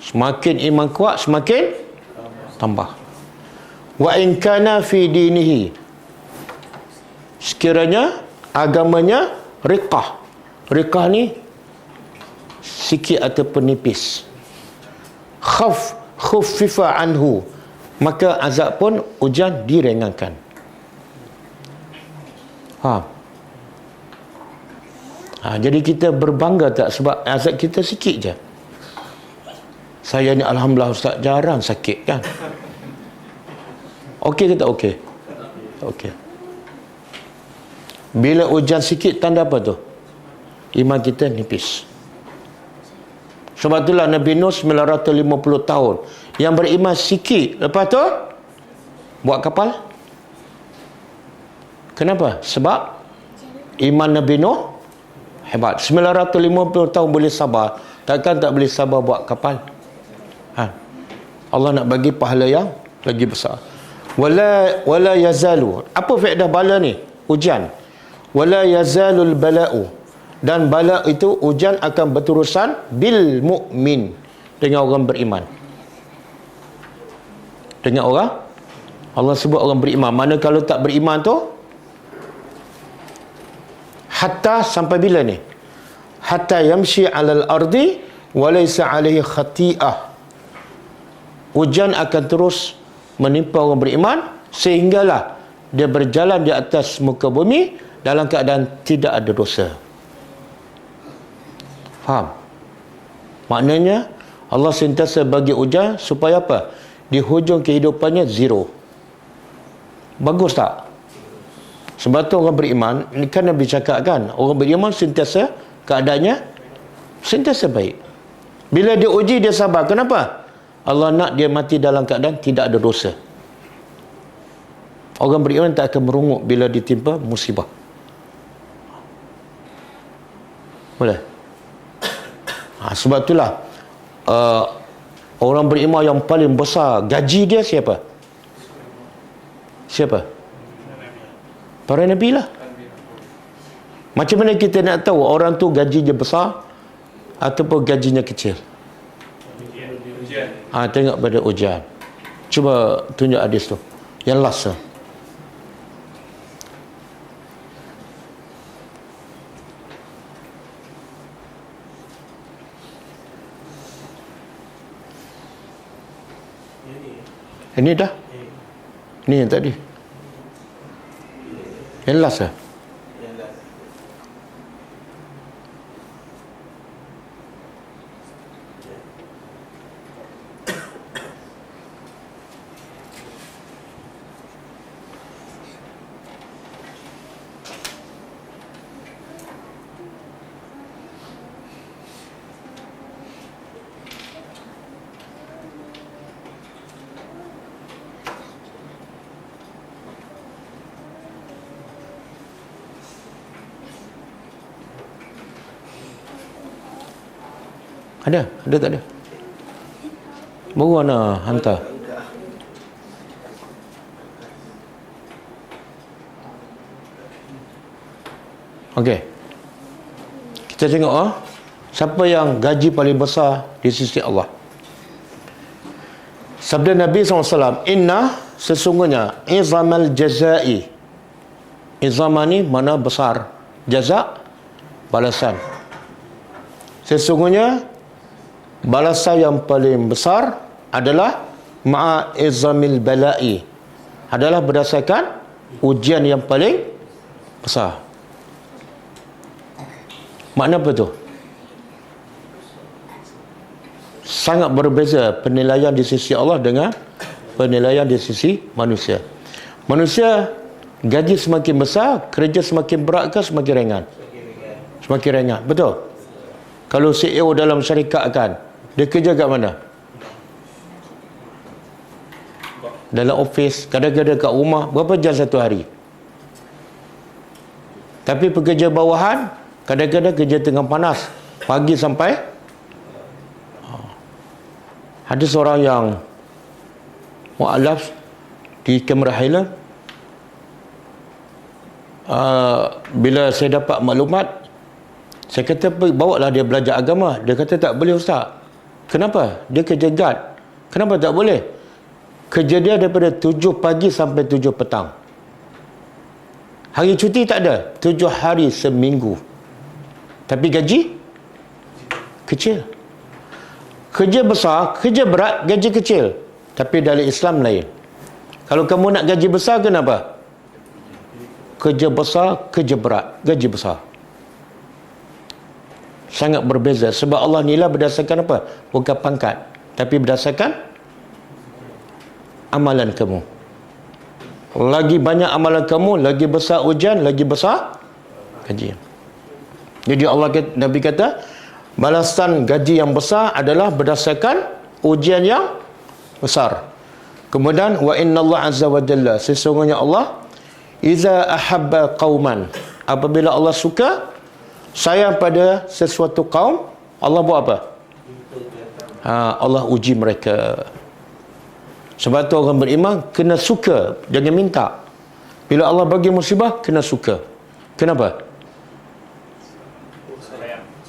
Semakin iman kuat, semakin tambah. Wa in kana fi dinihi, sekiranya agamanya riqah. Riqah ni sikit ataupun nipis. Khuffifa anhu, maka azab pun, ujian diringankan. Jadi kita berbangga tak sebab azab kita sikit je? Saya ni alhamdulillah Ustaz, jarang sakit kan? Okey ke tak okey? Okey. Bila ujian sikit, tanda apa tu? Iman kita nipis. Sebab itulah Nabi Nuh 950 tahun yang beriman sikit, lepas tu buat kapal. Kenapa? Sebab iman Nabi Nuh hebat. 950 tahun boleh sabar, takkan tak boleh sabar buat kapal? Allah nak bagi pahala yang lagi besar. Wala yazalu, apa faedah bala ni? Ujian. Wala yazalul bala'u, dan bala itu, ujian, akan berterusan bil mu'min, dengan orang beriman. Dengan orang, Allah sebut orang beriman. Mana kalau tak beriman tu, hatta, sampai bila ni? Hatta yamshi alal ardi walaysa alaihi khati'ah. Ujian akan terus menimpa orang beriman sehinggalah dia berjalan di atas muka bumi dalam keadaan tidak ada dosa. Faham? Maknanya Allah sentiasa bagi ujian supaya apa? Di hujung kehidupannya zero. Bagus tak? Sebab tu orang beriman, ni kan Nabi cakap kan, orang beriman sentiasa keadaannya sentiasa baik. Bila dia uji, dia sabar. Kenapa? Allah nak dia mati dalam keadaan tidak ada dosa. Orang beriman tak akan merungut bila ditimpa musibah. Boleh? Sebab itulah orang beriman yang paling besar gaji dia siapa? Siapa? Para Nabi lah. Macam mana kita nak tahu orang tu gajinya besar ataupun gajinya kecil? Tengok pada ujian. Cuba tunjuk hadis tu yang last tu. Ini dah. Ini yang tadi. Yang last lah. Ada tak ada? Baru nak hantar. Okey. Kita tengok siapa yang gaji paling besar di sisi Allah. Sabda Nabi SAW, inna, sesungguhnya, izamal jazai. Izama ni mana besar, Jazak, balasan. Sesungguhnya balasan yang paling besar adalah ma'izamil bala'i, adalah berdasarkan ujian yang paling besar. Makna apa tu? Sangat berbeza penilaian di sisi Allah dengan penilaian di sisi manusia. Manusia gaji semakin besar, kerja semakin berat ke semakin ringan? Semakin ringan, betul? Kalau CEO dalam syarikat kan, dia kerja kat mana? Dalam office, kadang-kadang kat rumah. Berapa jam satu hari? Tapi pekerja bawahan, kadang-kadang kerja tengah panas, pagi sampai. Ada seorang yang mu'alaf di Kamera Highland. Bila saya dapat maklumat, saya kata bawalah dia belajar agama. Dia kata tak boleh ustaz. Kenapa? Dia kerja guard. Kenapa tak boleh? Kerja dia daripada 7 pagi sampai 7 petang. Hari cuti tak ada. 7 hari seminggu. Tapi gaji kecil. Kerja besar, kerja berat, gaji kecil. Tapi dalam Islam lain. Kalau kamu nak gaji besar, kenapa? Kerja besar, kerja berat, gaji besar. Sangat berbeza. Sebab Allah nilai berdasarkan apa? Bukan pangkat, tapi berdasarkan amalan kamu. Lagi banyak amalan kamu, lagi besar ujian, lagi besar gaji. Jadi Allah kata, Nabi kata, balasan gaji yang besar adalah berdasarkan ujian yang besar. Kemudian wa innallaha azza wa jalla, sesungguhnya Allah iza ahabba qauman, apabila Allah suka sayang pada sesuatu kaum, Allah buat apa? Allah uji mereka. Sebab tu orang beriman kena suka, jangan minta. Bila Allah bagi musibah, kena suka. Kenapa?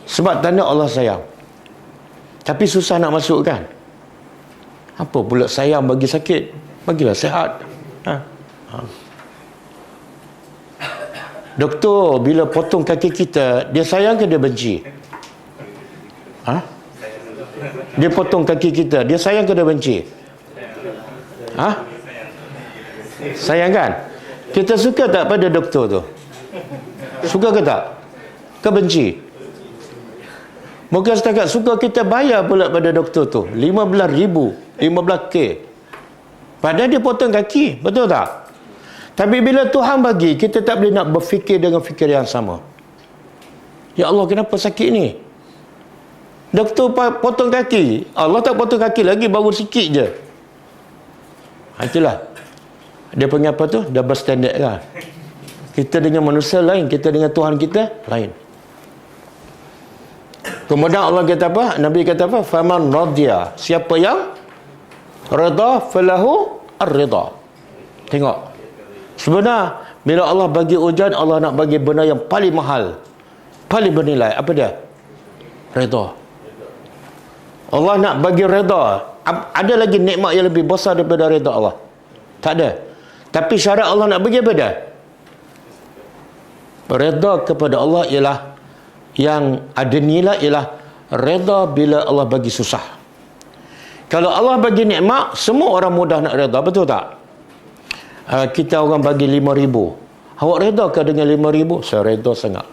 Sebab tanda Allah sayang. Tapi susah nak masuk kan? Apa pula sayang bagi sakit? Bagilah sihat. Doktor bila potong kaki kita, dia sayang ke dia benci? Dia potong kaki kita, dia sayang ke dia benci? Sayang kan? Kita suka tak pada doktor tu? Suka ke tak? Ke benci? Bukan setakat suka, kita bayar pula pada doktor tu 15,000, 15K. Padahal dia potong kaki, betul tak? Tapi bila Tuhan bagi, kita tak boleh nak berfikir dengan fikir yang sama. Ya Allah, kenapa sakit ni? Doktor potong kaki, Allah tak potong kaki lagi, baru sikit je. Itulah dia panggil apa tu? Double standard kan. Kita dengan manusia lain, kita dengan Tuhan kita lain. Kemudian Allah kata apa? Nabi kata apa? Faman radiya, siapa yang rida falahu ar-rida. Tengok, sebenarnya bila Allah bagi ujian, Allah nak bagi benda yang paling mahal, paling bernilai. Apa dia? Rida. Allah nak bagi rida. Ada lagi nikmat yang lebih besar daripada rida Allah? Tak ada. Tapi syarat Allah nak bagi apa dia? Rida kepada Allah ialah, yang ada nilai ialah reda bila Allah bagi susah. Kalau Allah bagi nikmat, semua orang mudah nak reda, betul tak? Kita orang bagi 5,000, awak reda ke dengan 5,000? Saya reda sangat.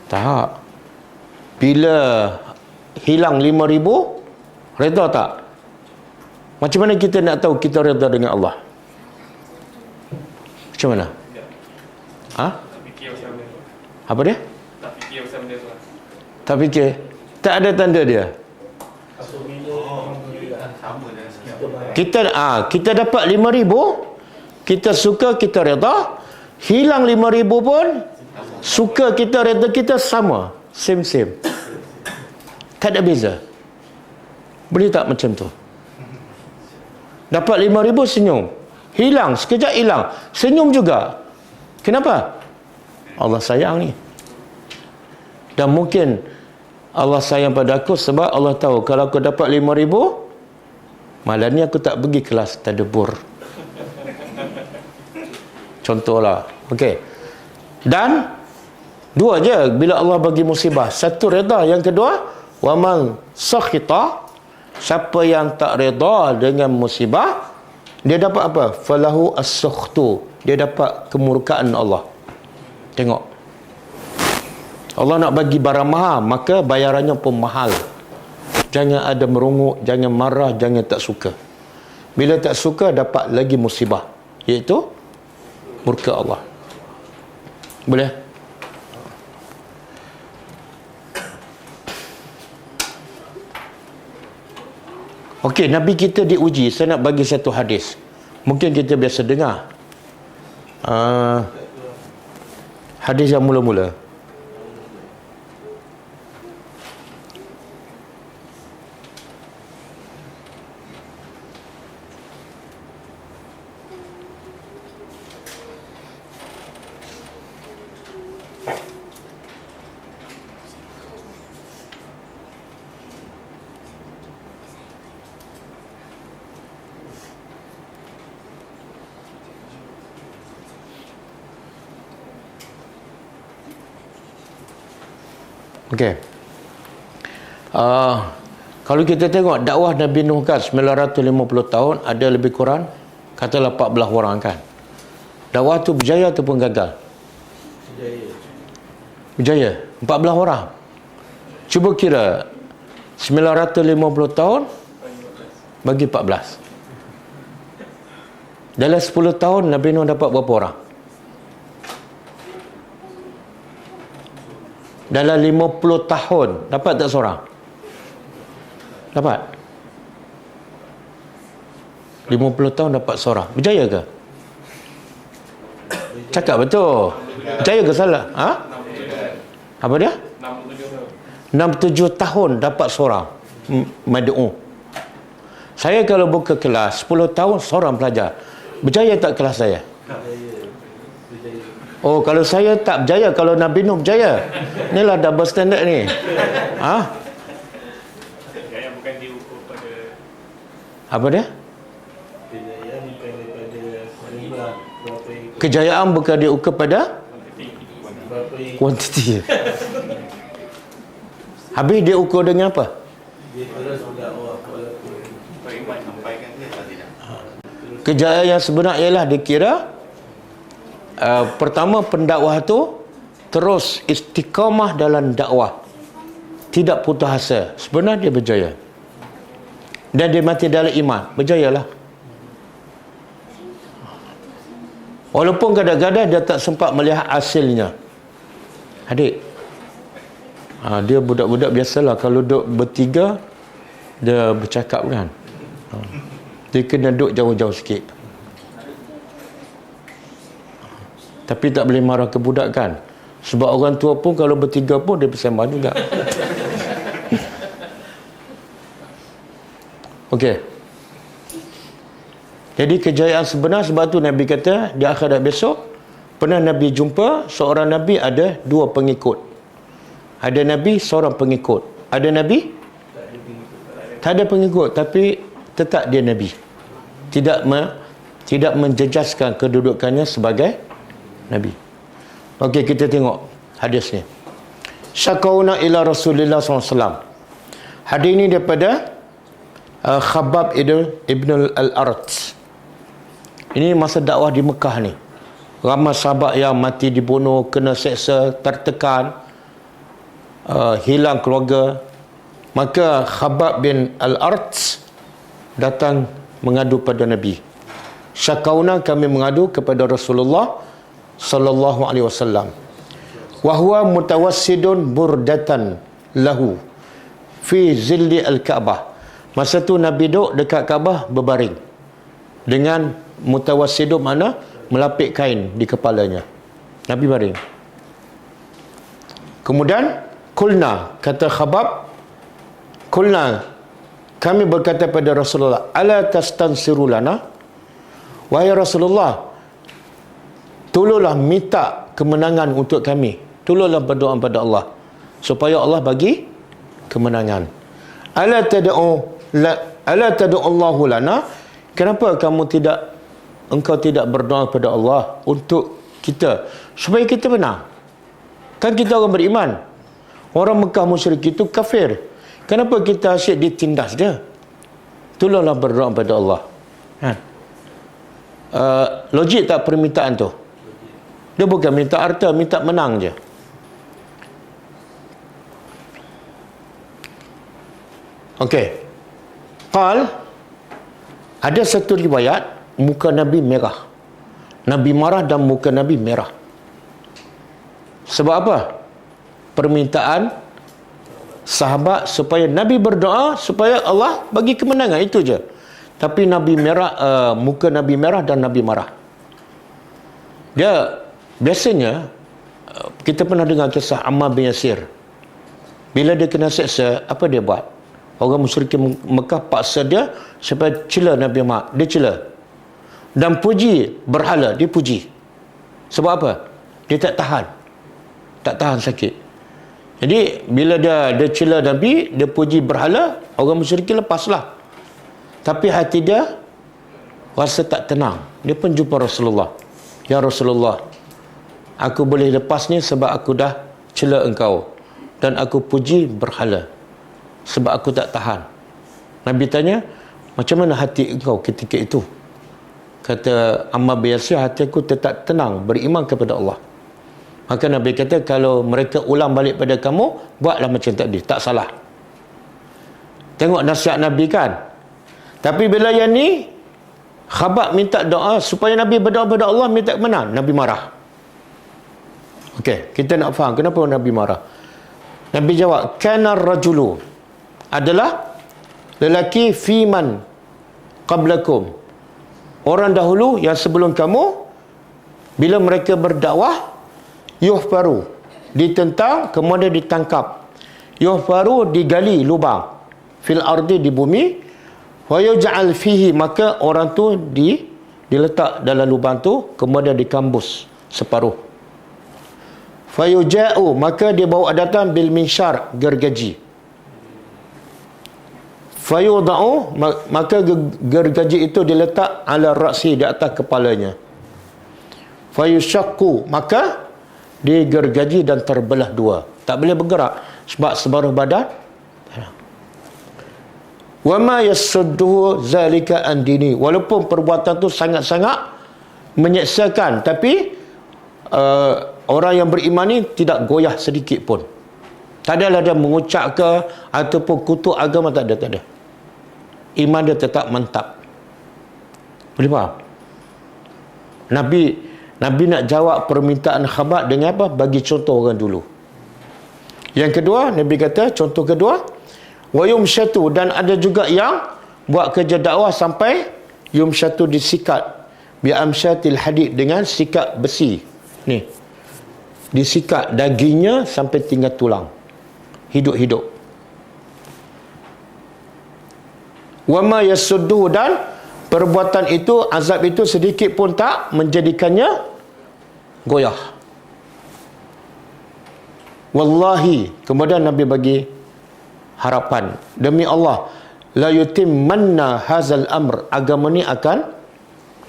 Tak. Bila hilang 5,000, reda tak? Macam mana kita nak tahu kita reda dengan Allah? Macam mana? Apa dia? Tak fikir. Tak ada tanda dia. Kita dapat 5,000, kita suka, kita reda. Hilang 5,000 pun, suka kita, reda kita sama. Same. Tak ada beza. Boleh tak macam tu? Dapat 5,000 senyum, hilang, sekejap hilang, senyum juga. Kenapa? Allah sayang ni. Dan mungkin Allah sayang pada aku sebab Allah tahu kalau aku dapat 5,000, malam ni aku tak pergi kelas tadabbur. Contohlah. Okey. Dan Dua je bila Allah bagi musibah. Satu reda, yang kedua waman sakhita, siapa yang tak reda dengan musibah, dia dapat apa? Falahu as-sukhtu, dia dapat kemurkaan Allah. Tengok, Allah nak bagi barang mahal, maka bayarannya pun mahal. Jangan ada merunguk, jangan marah, jangan tak suka. Bila tak suka, dapat lagi musibah, iaitu murka Allah. Boleh? Okey, Nabi kita diuji. Saya nak bagi satu hadis. Mungkin kita biasa dengar. Hadis yang mula-mula. Okey. Kalau kita tengok dakwah Nabi Nuh kan 950 tahun, ada lebih kurang katalah 14 orang kan. Dakwah tu berjaya ataupun gagal? Berjaya. 14 orang. Cuba kira 950 tahun bagi 14. Dalam 10 tahun Nabi Nuh dapat berapa orang? Dalam 50 tahun dapat tak seorang? Dapat. 50 tahun dapat seorang. Berjaya ke? Cakap betul. Berjaya ke salah? Ha? Apa dia? 67 tahun dapat seorang mad'u. Saya kalau buka kelas 10 tahun seorang pelajar. Berjaya tak kelas saya? Oh, kalau saya tak berjaya, kalau Nabi Nuh berjaya. Inilah double standard ni. Ha? Kejayaan bukan diukur pada... Apa dia? Kejayaan bukan daripada jumlah berapa ikut. Kejayaan bukan diukur pada Berapa ikut. kuantiti. Habis dia ukur dengan apa? Dia terus berdakwah walaupun beriman sampaikan dia atau tidak. Kejayaan yang sebenar ialah dikira pertama pendakwah tu terus istiqamah dalam dakwah, tidak putus asa. Sebenarnya dia berjaya. Dan dia mati dalam iman, berjayalah. Walaupun kadang-kadang dia tak sempat melihat hasilnya. Adik, dia budak-budak biasalah kalau duduk bertiga dia bercakap kan. Dia kena duduk jauh-jauh sikit. Tapi tak boleh marah ke budak kan. Sebab orang tua pun kalau bertiga pun dia bersembah juga. Okey. Jadi kejayaan sebenar, sebab tu Nabi kata di akhirat besok pernah Nabi jumpa seorang Nabi ada dua pengikut. Ada Nabi seorang pengikut. Ada Nabi tak ada pengikut, tapi tetap dia Nabi. Tidak menjejaskan kedudukannya sebagai Nabi. Okey, kita tengok hadis ni. Syakauna ila Rasulillah SAW. Hadis ini daripada Khabbab ibn al-Arat. Ini masa dakwah di Mekah ni. Ramai sahabat yang mati dibunuh, kena seksa, tertekan, hilang keluarga. Maka Khabbab bin al-Arat datang mengadu pada Nabi. Syakauna, kami mengadu kepada Rasulullah sallallahu alaihi wasallam. Wa huwa mutawassidun burdatan lahu fi zilli al-Ka'bah. Masa tu Nabi duduk dekat Kaabah berbaring dengan mutawassidun, mana melapik kain di kepalanya. Nabi baring. Kemudian kulna, kata Khabbab, kulna, kami berkata pada Rasulullah, ala tastansiru lana, wahai Rasulullah, tolonglah minta kemenangan untuk kami. Tolonglah berdoa pada Allah supaya Allah bagi kemenangan. Ala tad'u Allahu lana, kenapa engkau tidak berdoa pada Allah untuk kita supaya kita menang? Kan kita orang beriman. Orang Mekah musyrik itu kafir. Kenapa kita asyik ditindas dia? Tolonglah berdoa pada Allah. Logik tak permintaan tu? Dia bukan minta harta, minta menang je. Okey. Qal, ada satu riwayat muka Nabi merah. Nabi marah dan muka Nabi merah. Sebab apa? Permintaan sahabat supaya Nabi berdoa supaya Allah bagi kemenangan, itu je. Tapi Nabi merah, muka Nabi merah dan Nabi marah. Dia biasanya kita pernah dengar kisah Ammar bin Yasir. Bila dia kena seksa, apa dia buat? Orang musyrik Mekah paksa dia supaya cela Nabi Muhammad. Dia cela. Dan puji berhala, dia puji. Sebab apa? Dia tak tahan sakit. Jadi bila dia cela Nabi, dia puji berhala, orang musyrik lepaslah. Tapi hati dia rasa tak tenang. Dia pun jumpa Rasulullah. Ya Rasulullah, aku boleh lepas ni sebab aku dah cela engkau, dan aku puji berhala sebab aku tak tahan. Nabi tanya, macam mana hati engkau ketika itu? Kata Ammar bin Yasir, hati aku tetap tenang, beriman kepada Allah. Maka Nabi kata, kalau mereka ulang balik pada kamu, buatlah macam tadi, tak salah. Tengok nasihat Nabi kan. Tapi bila yang ni, Khabbab minta doa supaya Nabi berdoa pada Allah, minta kemenangan, Nabi marah. Okey, kita nak faham kenapa Nabi marah. Nabi jawab, kana rajulu, adalah lelaki fiman qablakum, orang dahulu yang sebelum kamu, bila mereka berdakwah, yuhfaru, ditentang, kemudian ditangkap. Yuhfaru, digali lubang, fil ardi, di bumi, wa yuj'al fihi, maka orang tu diletak dalam lubang tu, kemudian dikambus separuh. Fayuja'u, maka dia bawa datang bil minsyar, gergaji. Fayuda'u, maka gergaji itu diletak ala ra'si, di atas kepalanya. Fayushaqqu, maka digergaji dan terbelah dua, tak boleh bergerak sebab separuh badan. Wa ma yasudduhu zalika an dini, walaupun perbuatan tu sangat-sangat menyeksakan, tapi orang yang beriman ni tidak goyah sedikit pun. Tak adalah dia mengucap ke ataupun kutuk agama, tak ada. Iman dia tetap mantap. Boleh faham? Nabi nak jawab permintaan Khabbab dengan apa? Bagi contoh orang dulu. Yang kedua, Nabi kata, contoh kedua, wa yumsyatu, dan ada juga yang buat kerja dakwah sampai yumsyatu, disikat bi amsyatil hadid, dengan sikat besi ni, disikat dagingnya sampai tinggal tulang, hidup-hidup. Wa ma yasuddu, dan perbuatan itu, azab itu sedikit pun tak menjadikannya goyah. Wallahi, kemudian Nabi bagi harapan, demi Allah, la yutimmanna hazal amr, agama ni akan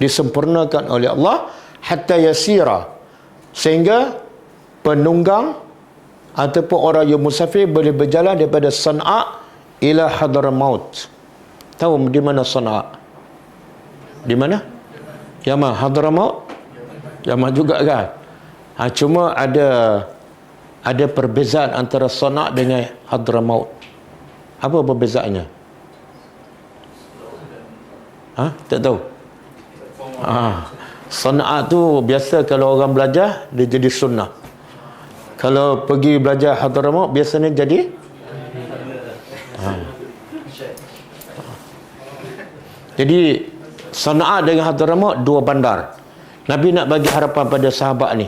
disempurnakan oleh Allah, hatta yasira, sehingga penunggang ataupun orang yang musafir boleh berjalan daripada Sana'a ila Hadramaut. Tahu di mana Sana'a? Di mana? Yaman. Hadramaut? Yaman juga kan? Cuma ada perbezaan antara Sana'a dengan Hadramaut. Apa perbezaannya? Tak tahu. Sana'a tu biasa kalau orang belajar, dia jadi sunnah. Kalau pergi belajar Hadramaut, biasanya jadi Jadi Sana'a dengan Hadramaut, dua bandar. Nabi nak bagi harapan pada sahabat ni,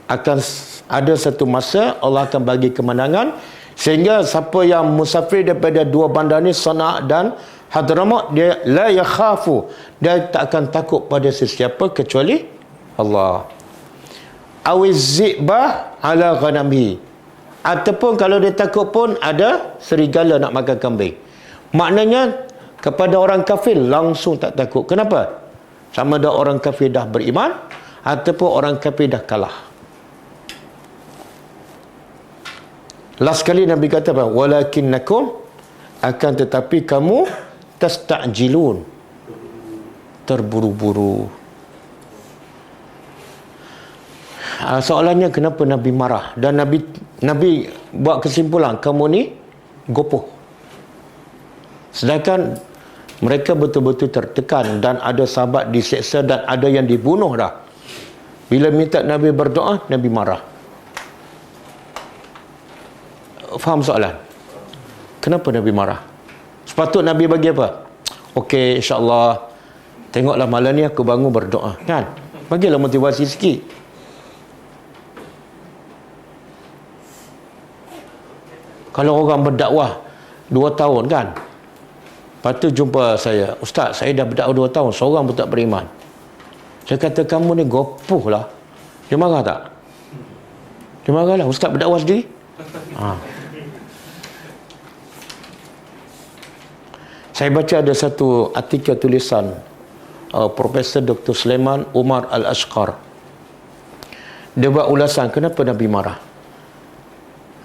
akan ada satu masa Allah akan bagi kemenangan, sehingga siapa yang musafir daripada dua bandar ni, Sana'a dan Hadramaut, dia la yakhafu, dia tak akan takut pada sesiapa kecuali Allah. Awizzibah ala ghanami, ataupun kalau dia takut pun ada serigala nak makan kambing. Maknanya kepada orang kafir langsung tak takut. Kenapa? Sama ada orang kafir dah beriman ataupun orang kafir dah kalah. Last kali Nabi kata apa? Walakinnakum, akan tetapi kamu tasta'jilun, terburu-buru. Soalannya kenapa Nabi marah? Dan Nabi buat kesimpulan, kamu ni gopoh. Sedangkan mereka betul-betul tertekan dan ada sahabat diseksa dan ada yang dibunuh dah. Bila minta Nabi berdoa, Nabi marah. Faham soalan? Kenapa Nabi marah? Sepatut Nabi bagi apa? Okey, insya-Allah tengoklah malam ni aku bangun berdoa, kan? Bagilah motivasi sikit. Kalau orang berdakwah 2 tahun, kan? Lepas tu jumpa saya, Ustaz, saya dah berdakwah 2 tahun, seorang pun tak beriman. Saya kata, kamu ni gopoh lah. Dia marah tak? Dia marah lah. Ustaz berdakwah sendiri. Saya baca ada satu artikel tulisan Profesor Dr. Sulaiman Umar Al-Ashqar. Dia buat ulasan kenapa Nabi marah.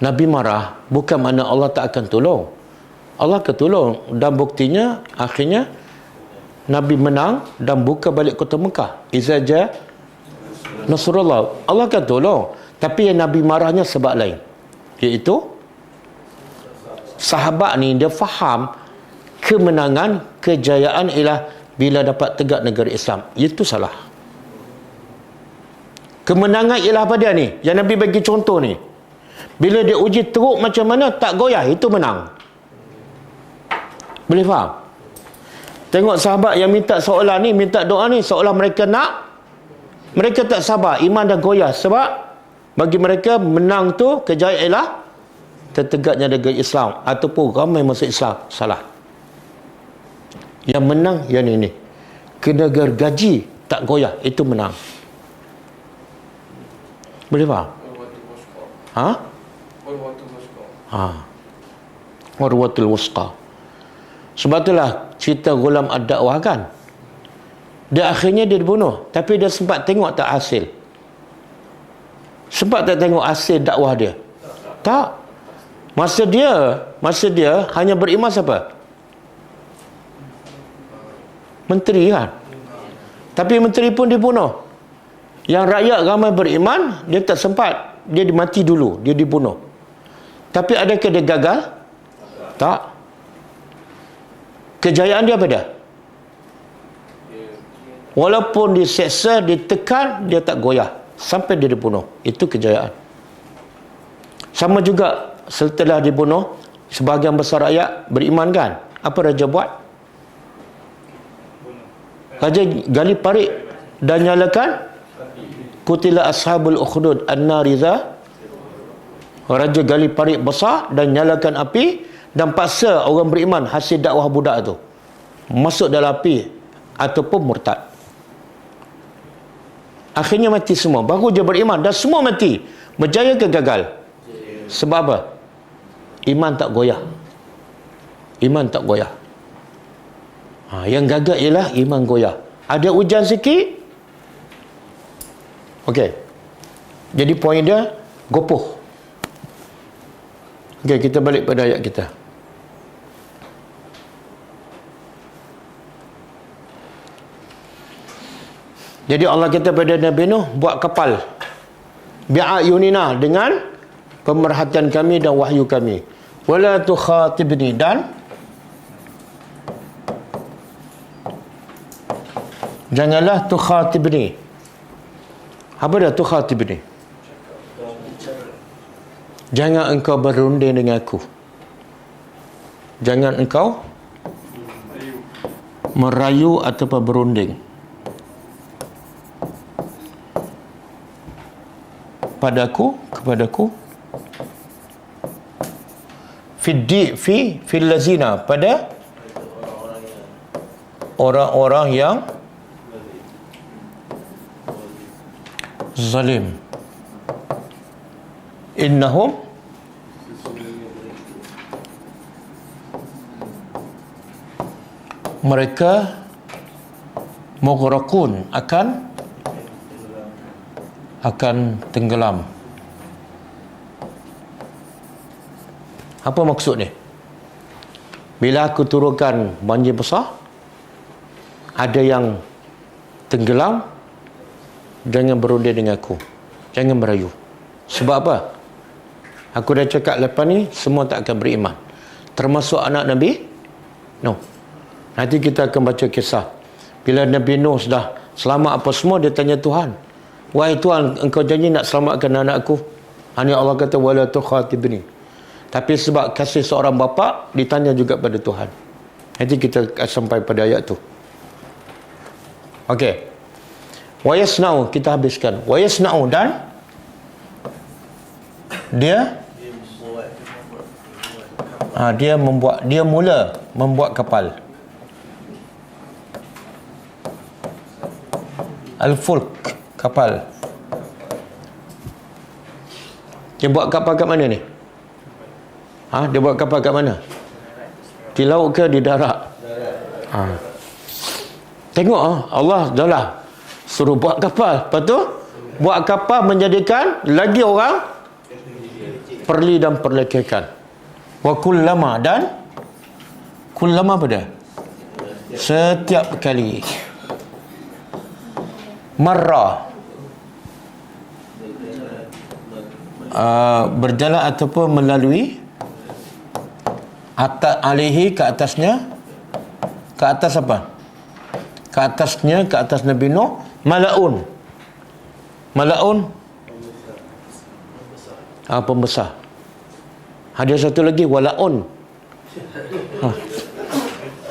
Nabi marah bukan makna Allah tak akan tolong. Allah akan tolong, dan buktinya akhirnya Nabi menang dan buka balik kota Mekah. Iza ja Nasrullah, Allah akan tolong. Tapi yang Nabi marahnya sebab lain, iaitu sahabat ni dia faham kemenangan, kejayaan ialah bila dapat tegak negara Islam. Itu salah. Kemenangan ialah apa dia ni? Yang Nabi bagi contoh ni. Bila dia uji teruk macam mana, tak goyah, itu menang. Boleh faham? Tengok sahabat yang minta soalan ni, minta doa ni, seolah mereka nak, mereka tak sabar, iman dah goyah. Sebab bagi mereka menang tu, kejayaan ialah tertegaknya negara Islam ataupun ramai masuk Islam. Salah. Yang menang yang ini, kena gergaji, tak goyah, itu menang. Boleh faham? Urwatul Wusqa. Sebab itulah cerita Ghulam Ad-Dakwah, kan? Dia akhirnya dia dibunuh, tapi dia sempat tengok tak hasil? Sempat tak tengok hasil dakwah dia? Tak. Masa dia hanya beriman siapa? Menteri, kan? Tapi menteri pun dibunuh. Yang rakyat ramai beriman, dia tak sempat. Dia mati dulu, dia dibunuh. Tapi adakah dia gagal? Tak. Kejayaan dia apa dah? Walaupun diseksa, ditekan, dia tak goyah sampai dia dibunuh. Itu kejayaan. Sama juga setelah dibunuh, sebahagian besar rakyat beriman, kan? Apa raja buat? Raja gali parit dan nyalakan Kutila ashabul ukhdud an-nariza. Raja gali parit besar dan nyalakan api dan paksa orang beriman hasil dakwah budak tu masuk dalam api ataupun murtad. Akhirnya mati semua. Baru dia beriman dan semua mati. Berjaya ke gagal? Sebab apa? Iman tak goyah. Iman tak goyah. Yang gagal ialah iman goyah. Ada hujan sikit. Okey. Jadi poin dia gopoh. Okey, kita balik pada ayat kita. Jadi Allah kata pada Nabi Nuh, buat kapal bi'ayunina, dengan pemerhatian kami dan wahyu kami. Wala tukhatibni, dan janganlah tukhatibni. Apa dia tukhatibni? Jangan engkau berunding dengan aku. Jangan engkau merayu ataupun berunding kepadaku fil lazina, pada orang-orang yang zalim. Innahum mereka mughraqun, akan tenggelam. Apa maksud ni? Bila aku turunkan banjir besar, ada yang tenggelam, jangan berunding dengan aku. Jangan merayu. Sebab apa? Aku dah cakap lepas ni, semua tak akan beriman. Termasuk anak Nabi Nuh. Nanti kita akan baca kisah. Bila Nabi Nuh sudah selamat apa semua, dia tanya Tuhan, wahai Tuhan, engkau janji nak selamatkan anakku. Hanya Allah kata, wala tukhatibni. Tapi sebab kasih seorang bapa, ditanya juga pada Tuhan. Nanti kita akan sampai pada ayat tu. Okey. Wa yasna'u, kita habiskan. Wa yasna'u, dan dia mula membuat kapal. Al-fulk, kapal. Dia buat kapal kat mana ni? Dia buat kapal kat mana? Di laut ke di darat? Tengok Allah dah lah suruh buat kapal. Lepas tu buat kapal menjadikan lagi orang perli dan perlekehkan. Wa kullama, dan kullama apa dia? Setiap kali. Marra, berjalan ataupun melalui, atas alihi, ke atasnya. Ke atas apa? Ke atasnya, ke atas Nabi Nuh, malaun. Malaun pembesar. Ada satu lagi, walaun.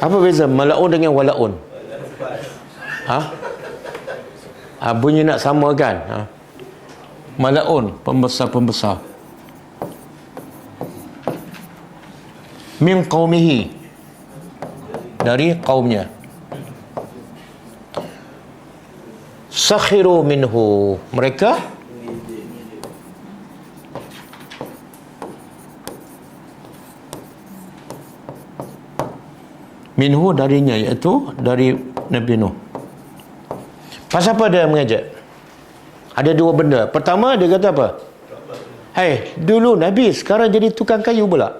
Apa beza malaun dengan walaun? Bunyi nak sama kan? Malaun, pembesar-pembesar. Min qaumihi, dari kaumnya. Sakhiru minhu, mereka minhu, darinya, iaitu dari Nabi Nuh. Pasal apa dia mengajak? Ada dua benda. Pertama, dia kata apa? Hei, dulu Nabi, sekarang jadi tukang kayu pula.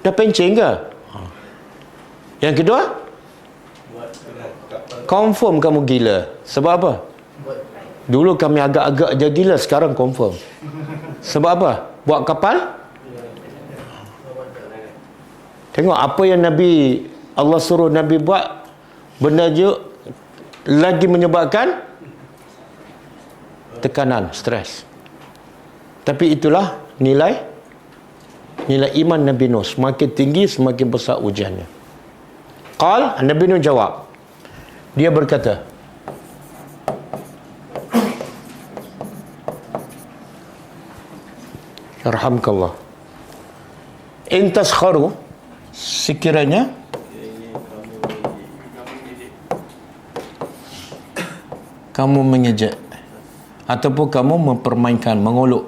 Dah pencing ke? Yang kedua, confirm kamu gila. Sebab apa? Dulu kami agak-agak je gila, sekarang confirm. Sebab apa? Buat kapal? Tengok apa yang Allah suruh Nabi buat, benda je lagi menyebabkan tekanan, stres. Tapi itulah nilai iman Nabi Nuh. Semakin tinggi, semakin besar ujiannya. Nabi Nuh jawab. Dia berkata, Yarhamkallah, in taskharu, sekiranya kamu mengejek ataupun kamu mempermainkan, mengolok,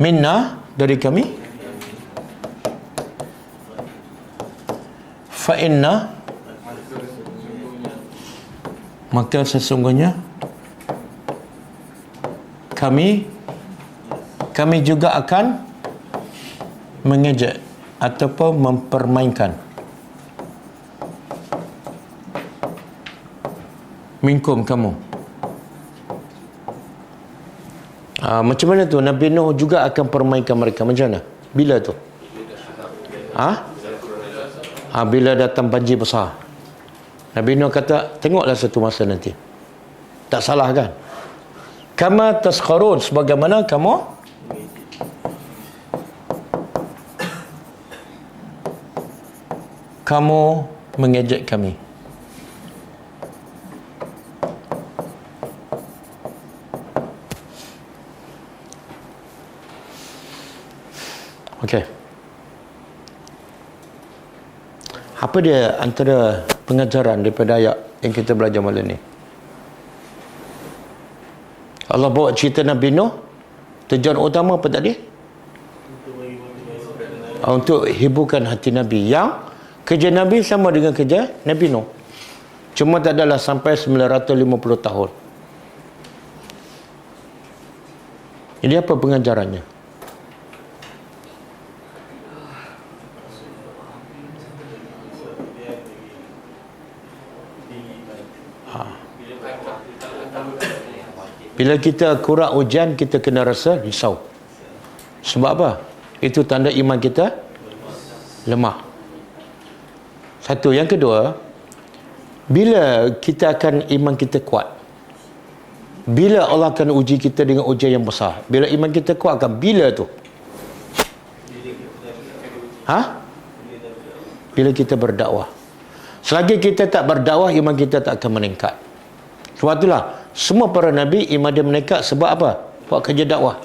minna, dari kami, fa inna, maka sesungguhnya kami juga akan mengejek ataupun mempermainkan minkum, kamu. Macam mana tu? Nabi Nuh juga akan permainkan mereka. Macam mana? Bila tu? Bila datang banjir besar. Nabi Nuh kata, tengoklah satu masa nanti. Tak salah kan? Kama taskharun, sebagaimana kamu mengejek kami. Okey. Apa dia antara pengajaran daripada ayat yang kita belajar malam ni? Allah bawa cerita Nabi Nuh, tujuan utama apa tadi? Untuk hiburkan hati Nabi. Yang kerja Nabi sama dengan kerja Nabi Nuh. Cuma tak adalah sampai 950 tahun. Jadi apa pengajarannya? Bila kita kurang ujian, kita kena rasa risau. Sebab apa? Itu tanda iman kita lemah. Satu. Yang kedua, bila kita akan iman kita kuat, bila Allah akan uji kita dengan ujian yang besar, bila iman kita kuat akan bila tu? Bila kita berdakwah. Selagi kita tak berdakwah, iman kita tak akan meningkat. Sebab itulah semua para nabi iman dia meningkat. Sebab apa? Buat kerja dakwah.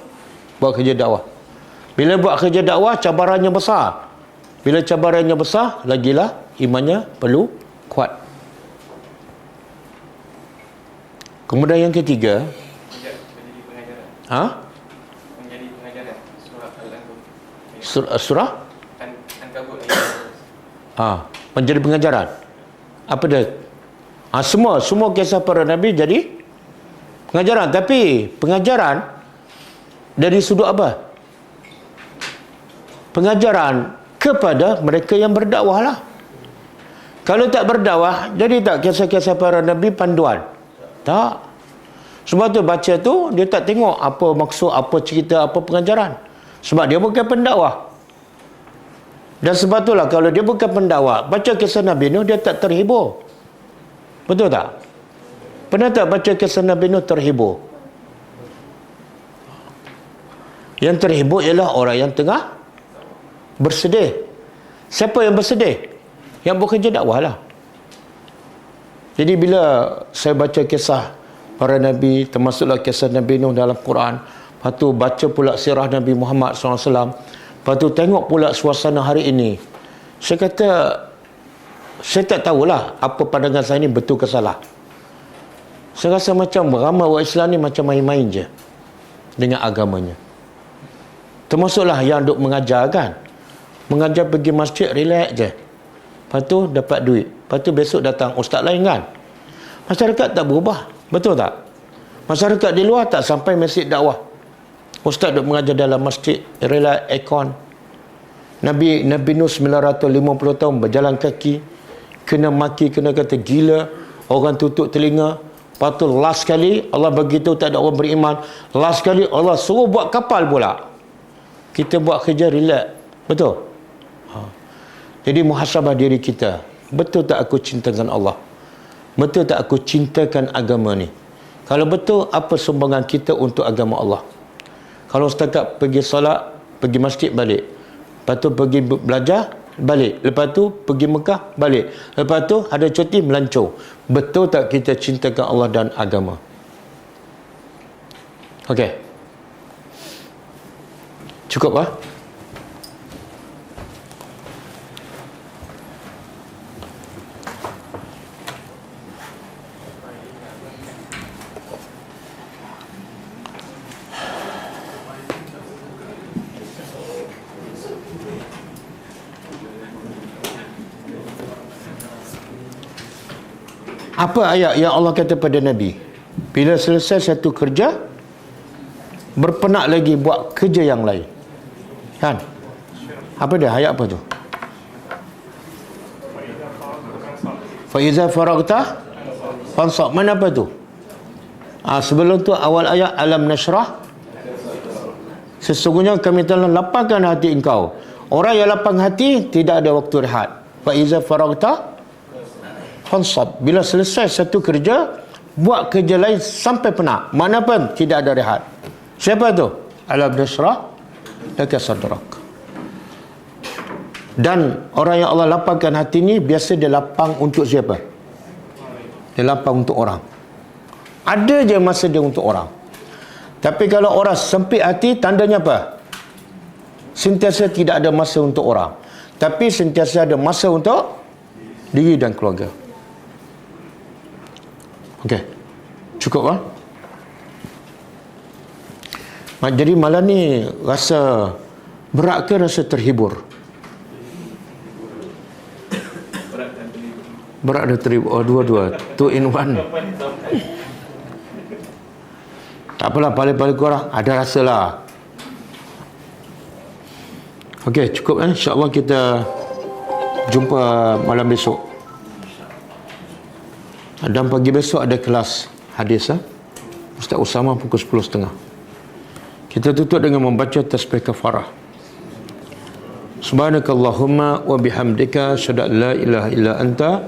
Bila buat kerja dakwah, cabarannya besar. Bila cabarannya besar, lagilah imannya perlu kuat. Kemudian yang ketiga, menjadi pengajaran surah Al-Ankabut. surah Ankabut. menjadi pengajaran. Apa dia? Semua kisah para nabi jadi pengajaran. Tapi pengajaran dari sudut apa? Pengajaran kepada mereka yang berdakwah lah. Kalau tak berdakwah, jadi tak kisah-kisah para nabi panduan? Tak. Sebab tu baca tu, dia tak tengok apa maksud, apa cerita, apa pengajaran. Sebab dia bukan pendakwah. Dan sebab itulah kalau dia bukan pendakwah, baca kisah Nabi Nuh, dia tak terhibur. Betul tak? Pernah tak baca kisah Nabi Nuh terhibur? Yang terhibur ialah orang yang tengah bersedih. Siapa yang bersedih? Yang bekerja dakwah lah. Jadi bila saya baca kisah para Nabi, termasuklah kisah Nabi Nuh dalam Quran, lepas tu baca pula sirah Nabi Muhammad SAW, lepas tu tengok pula suasana hari ini, saya kata, saya tak tahulah apa pandangan saya ni betul ke salah. Saya rasa macam ramai orang Islam ni macam main-main je dengan agamanya. Termasuklah yang duk mengajar kan. Mengajar pergi masjid, relax je. Lepas tu dapat duit. Lepas tu besok datang ustaz lain kan. Masyarakat tak berubah. Betul tak? Masyarakat di luar tak sampai mesej dakwah. Ustaz duk mengajar dalam masjid, relax, aircon. Nabi Nuh 950 tahun berjalan kaki. Kena maki, kena kata gila. Orang tutup telinga. Lepas tu last sekali Allah beritahu tak ada orang beriman. Last sekali Allah suruh buat kapal pula. Kita buat kerja relax. Betul? Jadi muhasabah diri kita. Betul tak aku cintakan Allah? Betul tak aku cintakan agama ni? Kalau betul, apa sumbangan kita untuk agama Allah? Kalau setakat pergi solat, pergi masjid, balik. Lepas tu pergi belajar, balik. Lepas tu pergi Mekah, balik. Lepas tu ada cuti, melancong. Betul tak kita cintakan Allah dan agama? Okey. Cukup lah. Apa ayat yang Allah kata pada Nabi? Bila selesai satu kerja, berpenak lagi buat kerja yang lain. Kan? Apa dia? Ayat apa tu? Fa iza faragta fansab. Mana apa tu? Sebelum tu awal ayat alam nashrah. Sesungguhnya kami telah lapangkan hati engkau. Orang yang lapang hati tidak ada waktu rehat. Fa iza faragta fansab. Bila selesai satu kerja, buat kerja lain sampai penat. Mana pun tidak ada rehat. Siapa tu? Alam nashrah laka sadrak. Dan orang yang Allah lapangkan hati ni, biasa dia lapang untuk siapa? Dia lapang untuk orang. Ada je masa dia untuk orang. Tapi kalau orang sempit hati, tandanya apa? Sentiasa tidak ada masa untuk orang, tapi sentiasa ada masa untuk diri dan keluarga. Okey. Cukup lah. Jadi malam ni rasa berat ke rasa terhibur? Berat dan terhibur. Oh, dua-dua. 2 in 1. Tak apalah, paling-paling kurang ada rasa lah. Okey, cukup InsyaAllah kita jumpa malam besok. Dan pagi besok ada kelas hadis Ustaz Usama pukul 10.30. Kita tutup dengan membaca tasbih kafarah. Subhanakallahumma wa bihamdika asyhadu an la ilaha illa anta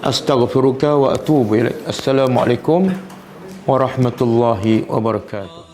astaghfiruka wa atubu ilaik. Assalamualaikum warahmatullahi wabarakatuh.